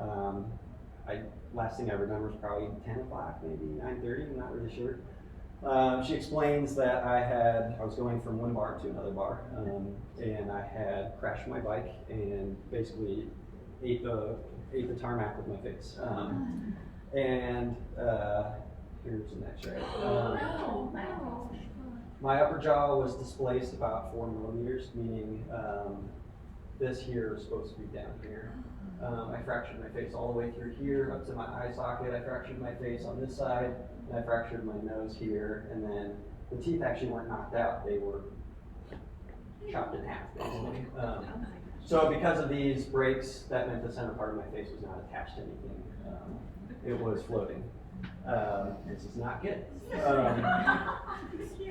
Last thing I remember is probably 10 o'clock, maybe 9:30, I'm not really sure. She explains that I was going from one bar to another bar, and I had crashed my bike and basically ate the tarmac with my face. And here's an X-ray. My upper jaw was displaced about 4 millimeters, meaning this here is supposed to be down here. I fractured my face all the way through here up to my eye socket. I fractured my face on this side, and I fractured my nose here, and then the teeth actually weren't knocked out. They were chopped in half, basically. So because of these breaks, that meant the center part of my face was not attached to anything. It was floating. This is not good.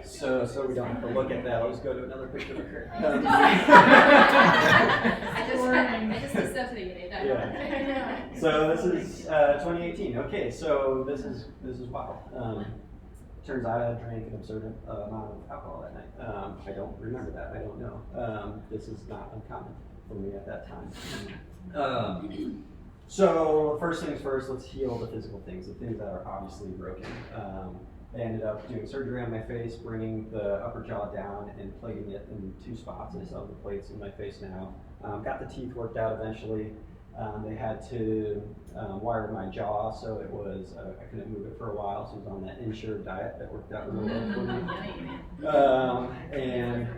So we don't have to look at that. I'll just go to another picture of her. I just dissociated. Yeah. So this is 2018. Okay, so this is wild. Turns out I drank an absurd amount of alcohol that night. I don't remember that. I don't know. This is not uncommon for me at that time. So first things first, let's heal the physical things, the things that are obviously broken. I ended up doing surgery on my face, bringing the upper jaw down and plating it in 2 spots. I still have the plates in my face now. Got the teeth worked out eventually. They had to wire my jaw, so it was I couldn't move it for a while, so I was on that insured diet that worked out really well for me. And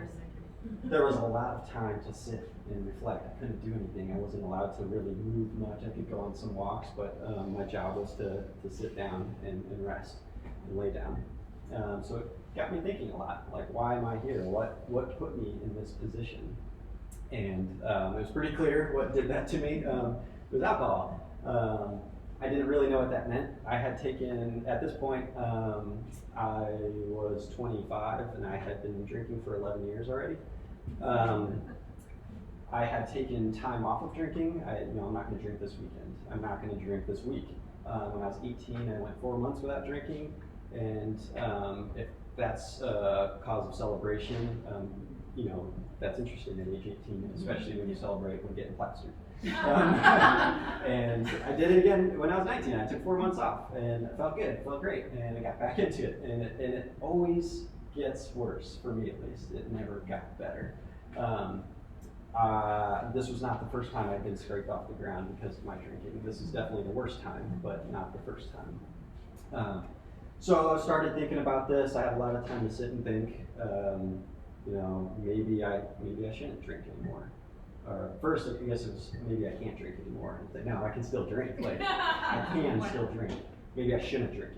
there was a lot of time to sit and reflect. I couldn't do anything. I wasn't allowed to really move much. I could go on some walks, but my job was to sit down and rest and lay down. So it got me thinking a lot, like, why am I here? What put me in this position? And it was pretty clear what did that to me. It was alcohol. I didn't really know what that meant. I had taken, at this point, I was 25 and I had been drinking for 11 years already. I had taken time off of drinking. I'm not going to drink this weekend. I'm not going to drink this week. When I was 18, I went 4 months without drinking, and if that's a cause of celebration, that's interesting at age 18, especially when you celebrate when getting plastered. And I did it again when I was 19. I took 4 months off, and it felt good, felt great, and I got back into it. And it always gets worse, for me at least. It never got better. This was not the first time I've been scraped off the ground because of my drinking. This is definitely the worst time, but not the first time. So I started thinking about this. I had a lot of time to sit and think. Maybe I shouldn't drink anymore. First, I guess it was maybe I can't drink anymore. And say, no, I can still drink. Like I can still drink. Maybe I shouldn't drink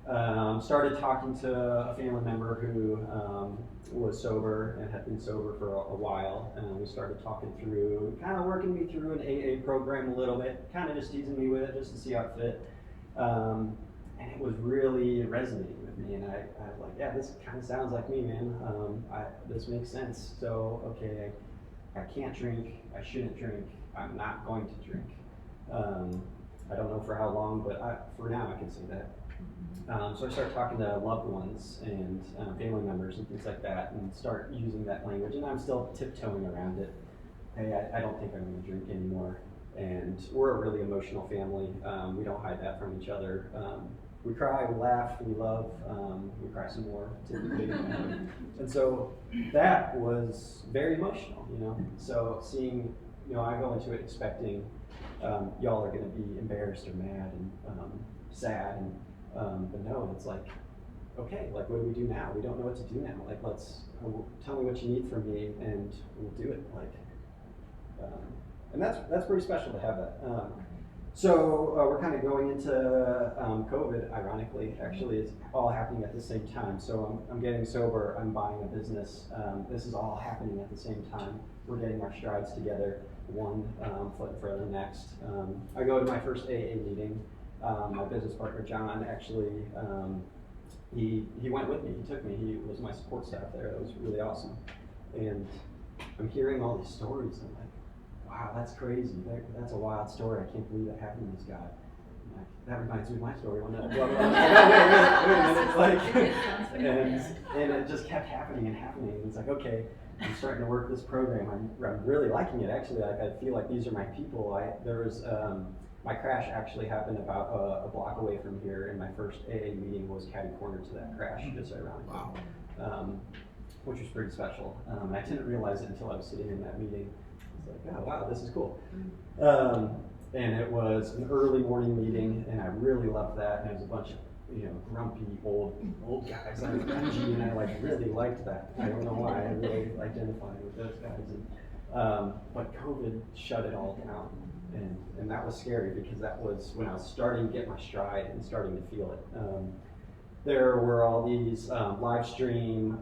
anymore. Started talking to a family member who was sober and had been sober for a while, and we started talking through, kind of working me through an AA program a little bit, kind of just teasing me with it just to see how it fit. And it was really resonating with me, and I was like, yeah, this kind of sounds like me, man. This makes sense. So, okay, I can't drink, I shouldn't drink, I'm not going to drink. I don't know for how long, but for now I can say that. So I started talking to loved ones and family members and things like that, and start using that language, and I'm still tiptoeing around it. Hey, I don't think I'm going to drink anymore. And we're a really emotional family. We don't hide that from each other. We cry, we laugh, we love, we cry some more, typically. And so that was very emotional, So seeing, I go into it expecting y'all are going to be embarrassed or mad and sad, and but no, it's like, okay, like what do we do now? We don't know what to do now. Like tell me what you need from me, and we'll do it. And that's pretty special to have that. So we're kind of going into COVID, ironically. Actually, it's all happening at the same time. So I'm getting sober, I'm buying a business. This is all happening at the same time. We're getting our strides together, one foot in front of the next. I go to my first AA meeting. My business partner, John, actually, he went with me. He took me. He was my support staff there. That was really awesome. And I'm hearing all these stories. I'm like, wow, that's crazy. That's a wild story. I can't believe that happened to this guy. I'm like, that reminds me of my story. When wait a minute. And it just kept happening and happening. And it's like, okay, I'm starting to work this program. I'm really liking it. Actually, I feel like these are my people. My crash actually happened about a block away from here, and my first AA meeting was catty corner to that crash, just ironically. Wow. Which was pretty special. I didn't realize it until I was sitting in that meeting. I was like, oh wow, this is cool. And it was an early morning meeting, and I really loved that. And it was a bunch of grumpy old guys. I was grungy, and I really liked that. I don't know why. I really identified with those guys. And, but COVID shut it all down. And that was scary because that was when I was starting to get my stride and starting to feel it. There were all these live stream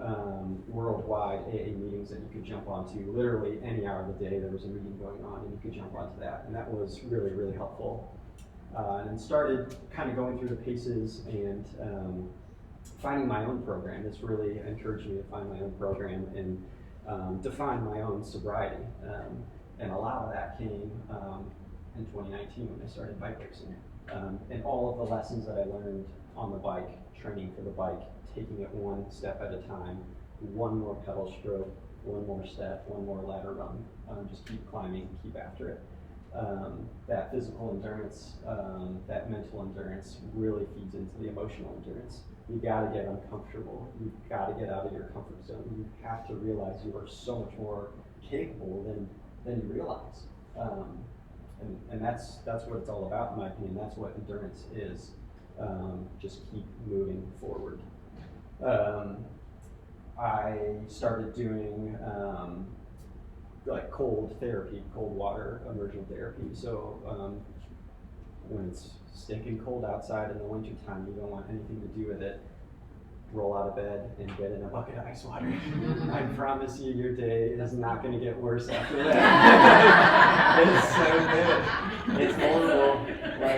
worldwide AA meetings that you could jump onto. Literally any hour of the day there was a meeting going on and you could jump onto that. And that was really, really helpful. And started kind of going through the paces and finding my own program. This really encouraged me to find my own program and define my own sobriety. And a lot of that came in 2019 when I started bike racing. And all of the lessons that I learned on the bike, training for the bike, taking it one step at a time, one more pedal stroke, one more step, one more ladder run, just keep climbing, keep after it. That physical endurance, that mental endurance really feeds into the emotional endurance. You gotta get uncomfortable. You gotta get out of your comfort zone. You have to realize you are so much more capable than you realize. And that's what it's all about, in my opinion. That's what endurance is. Just keep moving forward. I started doing cold therapy, cold water immersion therapy. So when it's stinking cold outside in the wintertime, you don't want anything to do with it. Roll out of bed and get in a bucket of ice water. I promise you, your day is not going to get worse after that. It's so good. It's horrible.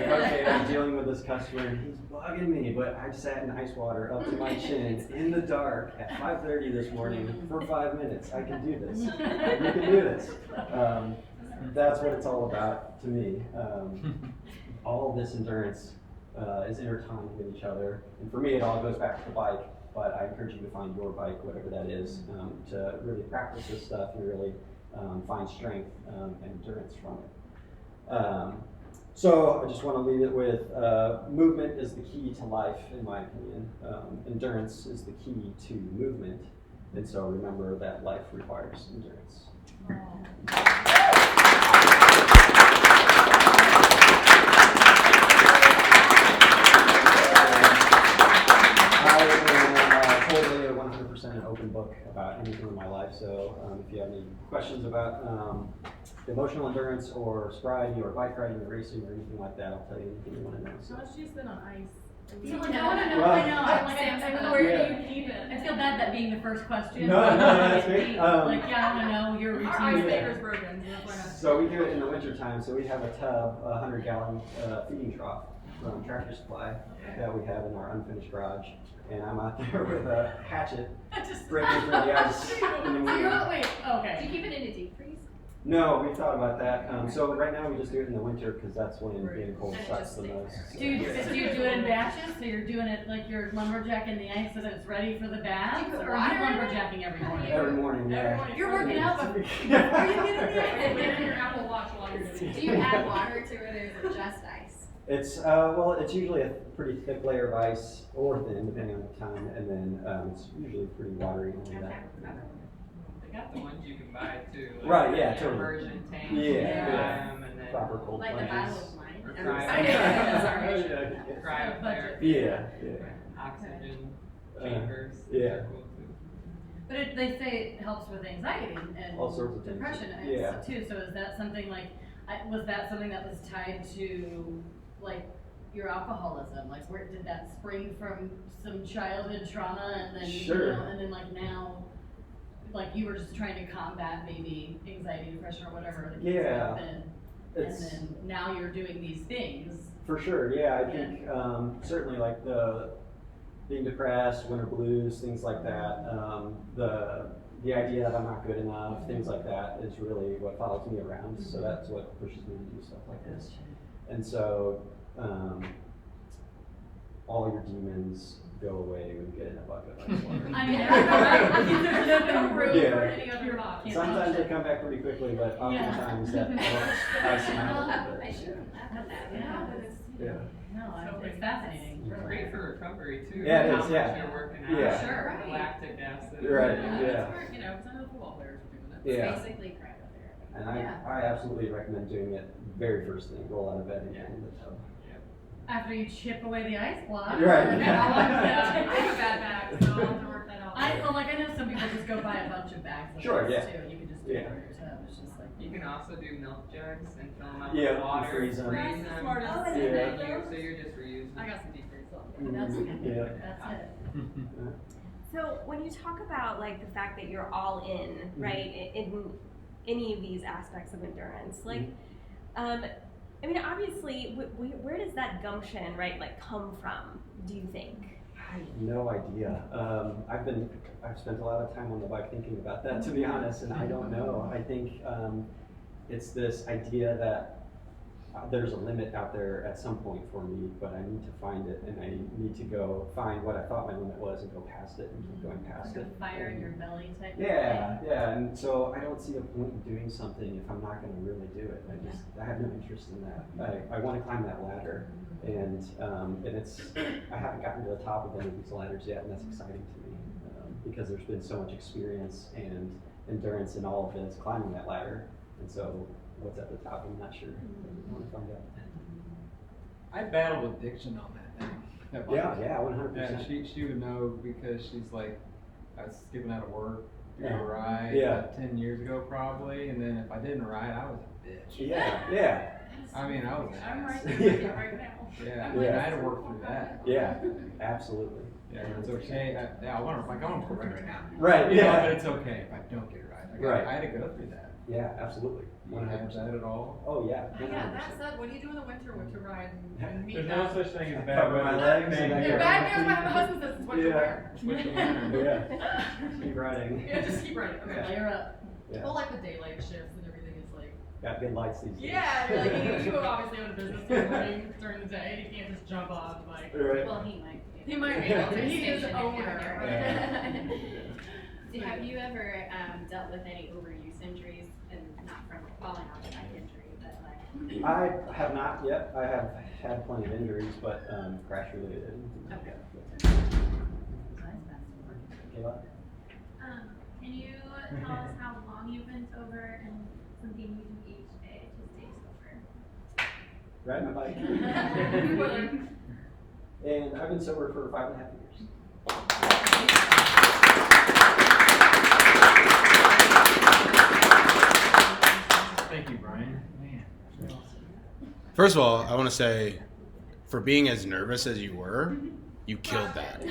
like, okay, I'm dealing with this customer and he's bugging me, but I sat in ice water up to my chin in the dark at 5:30 this morning for 5 minutes. I can do this. You can do this. That's what it's all about to me. All this endurance is intertwined with each other. And for me, it all goes back to the bike, but I encourage you to find your bike, whatever that is, to really practice this stuff and really find strength and endurance from it. So I just want to leave it with movement is the key to life, in my opinion. Endurance is the key to movement. And so remember that life requires endurance. I am totally a 100% an open book about anything in my life. So if you have any questions about emotional endurance or sobriety or bike riding or racing or anything like that, I'll tell you anything you want to know. So. How much do you spend on ice? So like, I want to know, I know, I'm like, where do you keep it? I feel bad that being the first question. No, that's great. Like, yeah, I want to know your routine. Our ice maker's broken. So we do it in the winter time. So we have a tub, a 100-gallon feeding trough from Tractor Supply that we have in our unfinished garage. And I'm out there with a hatchet breaking through the ice. Wait, okay. Do you keep it in a deep freeze? No, we thought about that. So right now we just do it in the winter because that's when being cold sucks the most. Do you do it in batches? So you're doing it like you're lumberjacking the ice so that it's ready for the bath? Do you put Or are you water in it? lumberjacking every morning? Every morning, yeah. You're working out, but are you kidding me? Your Apple Watch while you're doing it. Do you add water to it, or is it just ice? It's well, it's usually a pretty thick layer of ice or thin, depending on the time, and then it's usually pretty watery and all that. They got the ones you can buy too. Like Right, yeah, the totally. immersion tank. Yeah. And then Proper cold Like the plunges. bottle of wine? Or cryotherapy. Yeah, Oxygen yeah. chambers. yeah. They're cool too. But they say it helps with anxiety and All sorts of things. depression and Yeah. stuff too. So is that something like, was that something that was tied to like your alcoholism? Like where did that spring from some childhood trauma and then, Sure. and then like now, like you were just trying to combat maybe anxiety, depression or whatever the case might have been. And then now you're doing these things. For sure, yeah. I think certainly like the being depressed, winter blues, things like that. The idea that I'm not good enough, things like that, is really what follows me around. So that's what pushes me to do stuff like this. And so all your demons go away when you get in a bucket of ice water. I mean, there's no room Yeah. for any of your bodies. Sometimes they come back pretty quickly, but oftentimes that helps ice them out a little I bit. should have had that. Yeah. Yeah. No, it's fascinating. It's great for recovery too. Yeah, it How is, much yeah. you're working out. Yeah. Sure. Lactic acid. Right, Yeah. yeah. You know, some of the football players are doing it. Yeah. Basically cryotherapy. And I absolutely recommend doing it very first thing. Roll out of bed and get in the tub. After you chip away the ice block. Right. Yeah, I have a bad back, so I'll have to work that out. I know some people just go buy a bunch of bags of Sure, ice yeah. too. You can just do it Yeah. on your tub. It's just like You can also do milk jugs and fill them up Yeah, with water, freeze them. That's the smartest. Oh, and Yeah. then so you're just reusing. I got some deep freeze. that's Yeah. that's it. So when you talk about like the fact that you're all in, right, in any of these aspects of endurance, like, I mean, obviously, where does that gumption, right, like, come from? Do you think? I have no idea. I've spent a lot of time on the bike thinking about that, to be honest, and I don't know. I think it's this idea that there's a limit out there at some point for me, but I need to find it, and I need to go find what I thought my limit was and go past it and keep going past Like it. a fire in your belly type. Yeah, yeah, and so I don't see a point in doing something if I'm not going to really do it. I have no interest in that. I want to climb that ladder, and I haven't gotten to the top of any of these ladders yet, and that's exciting to me because there's been so much experience and endurance in all of it, climbing that ladder, and so what's at the top, I'm not sure. I want to find out. I battled addiction on that thing. That bike. Yeah, 100%. Yeah, she would know because she's like, I was skipping out of work to go Yeah. ride Yeah. about 10 years ago probably, and then if I didn't ride, I was a bitch. Yeah. I mean, I was. I'm right ass. there with you right now. Yeah, I Yeah. mean, I had to work through that. Yeah, absolutely. Yeah, it's okay. I want to go right now. Right, You know, yeah. but it's okay if I don't get it right. Right. I had to go through that. Yeah, absolutely. Do you have that at all? Oh yeah. Yeah, that said, what do you do in the winter ride and meet There's that? no such thing as bad Cover my weather. legs and Thank I you. Bad news, my husband says it's what to Yeah. wear. Switch the lantern. Yeah. Keep riding. Yeah, just keep riding, okay. Layer up. Yeah. Well, like the daylight shifts and everything is like, Got good lights these days. yeah, like you obviously own a business during the day, you can't just jump off like. Right. Well, he might. He might be able to, he is owner. Have you ever dealt with any overuse injuries, and not from falling off a bike injury, but like? I have not yet. I have had plenty of injuries, but crash related. Okay. Kayla? Can you tell us how long you've been sober and something you do each day to stay sober? Ride my bike. And I've been sober for 5.5 years. Thank you, Brian. Man. First of all, I want to say, for being as nervous as you were, you killed that.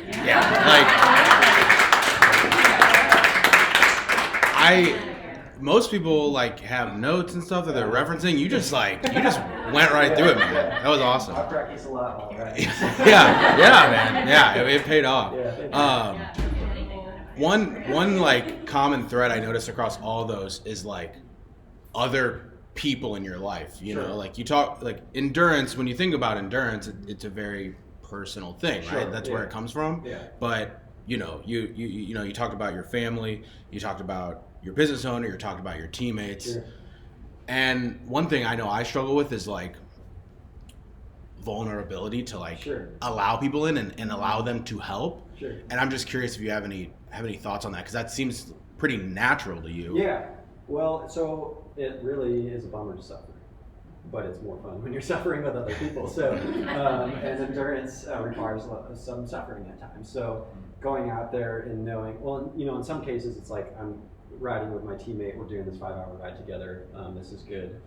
Most people like have notes and stuff that they're referencing. You just went right through it, man. That was awesome. I practice a lot while riding. yeah, man. Yeah, it paid off. Yeah. One like common thread I noticed across all those is like other people in your life. You know, like you talk like endurance. When you think about endurance, it's a very personal thing, right? That's where it comes from. Yeah. But you know, you talked about your family. You talked about your business owner. You talked about your teammates. Sure. And one thing I know I struggle with is like vulnerability to like allow people in and allow them to help. Sure. And I'm just curious if you have any thoughts on that, because that seems pretty natural to you. Yeah. Well, so it really is a bummer to suffer, but it's more fun when you're suffering with other people. So, and endurance requires some suffering at times. So, going out there and knowing, well, you know, in some cases it's like I'm riding with my teammate. We're doing this 5-hour ride together. This is good.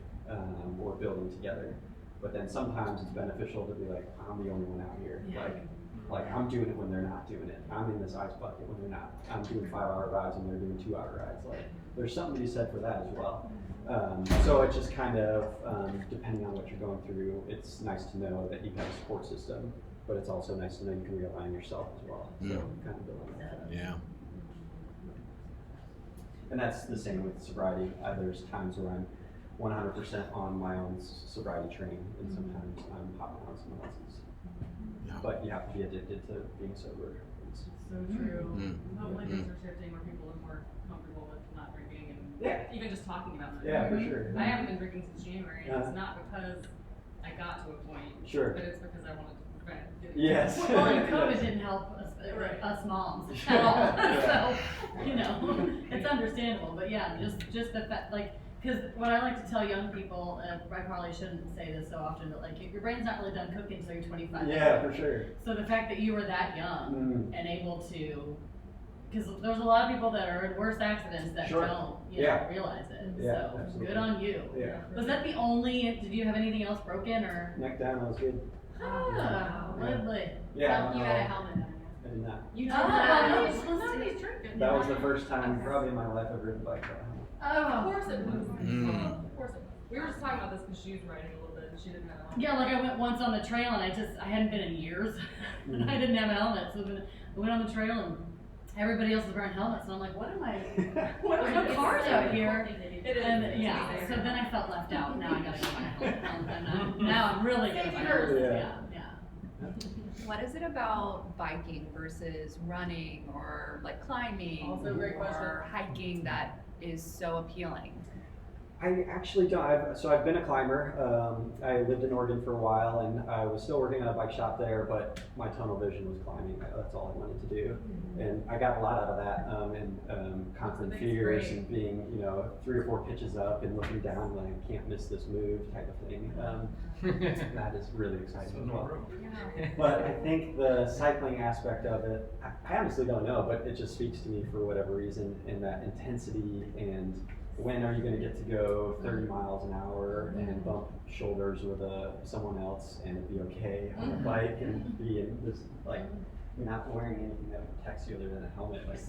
We're building together. But then sometimes it's beneficial to be like, I'm the only one out here. Like I'm doing it when they're not doing it. I'm in this ice bucket when they're not. I'm doing 5-hour rides and they're doing 2-hour rides. Like there's something to be said for that as well. So it just kind of, depending on what you're going through, it's nice to know that you have a support system, but it's also nice to know you can rely on yourself as well. So kind of building that. Yeah. And that's the same with sobriety. There's times where I'm 100% on my own sobriety training, and sometimes I'm hopping on someone else's. Yeah. But you have to be addicted to being sober. So true. Mm-hmm. Hopefully things are shifting where people are more comfortable with not drinking and even just talking about it. Yeah, for sure. I haven't been drinking since January, and it's not because I got to a point, but it's because I wanted to prevent getting Yes. to a point. Well, and COVID didn't help us moms at all. So, you know, it's understandable. But yeah, just the fact, like, because what I like to tell young people, I probably shouldn't say this so often, but like your brain's not really done cooking until you're 25. Yeah, for sure. So the fact that you were that young and able to, because there's a lot of people that are in worse accidents that don't realize it. Yeah, so absolutely. good on you. Yeah. Was that the only? Did you have anything else broken or? Neck down, that was good. Ah, lovely. Yeah. You had a helmet on. I did not. You did Nobody's drinking. That was the first time probably in my life I've ridden a bike. Of course it was. Mm. Of course it was. We were just talking about this because she was riding a little bit and she didn't have a helmet. Yeah, like I went once on the trail and I hadn't been in years. And I didn't have a helmet, so then I went on the trail and everybody else was wearing helmets, and I'm like, what are the cars out here? And yeah, so then I felt left out. Now I gotta get my helmet. Now I'm really gonna get my helmet. Yeah. What is it about biking versus running or like climbing Also a great or hiking that is so appealing? I actually don't. I've been a climber. I lived in Oregon for a while, and I was still working at a bike shop there, but my tunnel vision was climbing. That's all I wanted to do, and I got a lot out of that. And constant fears and being, 3 or 4 pitches up and looking down like I can't miss this move type of thing. That is really exciting as well. But I think the cycling aspect of it, I honestly don't know, but it just speaks to me for whatever reason, and that intensity and when are you going to get to go 30 miles an hour and bump shoulders with someone else and it'd be okay on a bike and be in this, like, you're not wearing anything that protects you other than a helmet, like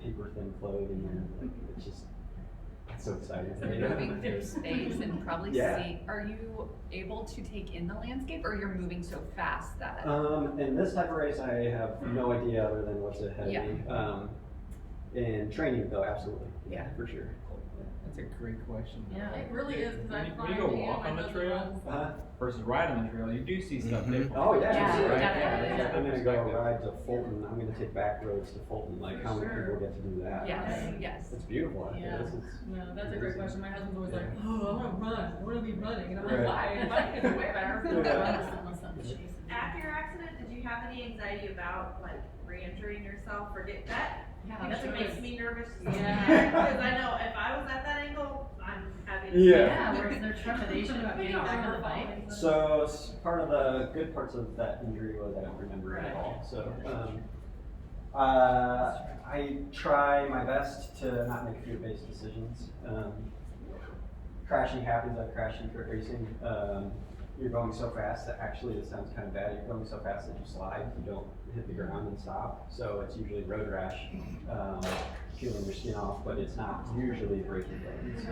paper thin clothing, and like, it's just, It's so exciting. So you're moving through space and probably Yeah. see, are you able to take in the landscape or you're moving so fast that? In this type of race, I have no idea other than what's ahead of Yeah. me. In training, though, absolutely. Yeah. For sure. That's a great question. Yeah. It really is, because When I you- find when you go me and walk my on the husband trail, runs. Uh-huh. versus ride on the trail, you do see stuff Mhm. different. Oh, yeah. Yeah, absolutely. definitely. Yeah, I'm gonna go Perspective. ride to Fulton. I'm gonna take back roads to Fulton. Like, how many Sure. people get to do that? Yes, yes. It's beautiful out there. Yeah. This is No, that's a great amazing. question. My husband's always like, Yeah. oh, I want to run. I want to be running. And I'm Right. like, why? Biking is way better. After your accident, did you have any anxiety about like re-injuring yourself or get that? That's what makes me nervous. Yeah. Because I know if I was at that angle, I'm having. Yeah. Where's their trepidation about getting back on the bike? So part of the good parts of that injury was I don't remember it at all. So I try my best to not make fear-based decisions. Crashing happens. I've crashed in kart racing. You're going so fast that actually it sounds kind of bad. You're going so fast that you slide. You don't hit the ground and stop. So it's usually road rash, peeling your skin off, but it's not usually breaking bones.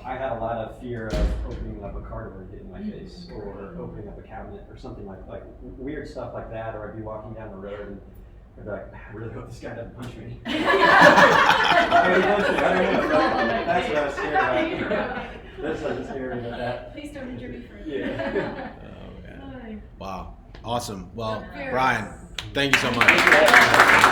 I had a lot of fear of opening up a car door and hitting my face, or opening up a cabinet, or something like weird stuff like that. Or I'd be walking down the road and I'd be like, I really hope this guy doesn't punch me. I don't know. That's what I was scared about. That's what I was scared about that. Please don't injure me further. Yeah. Oh, man. Wow. Awesome. Well, Very Brian, thank you so much. Thank you.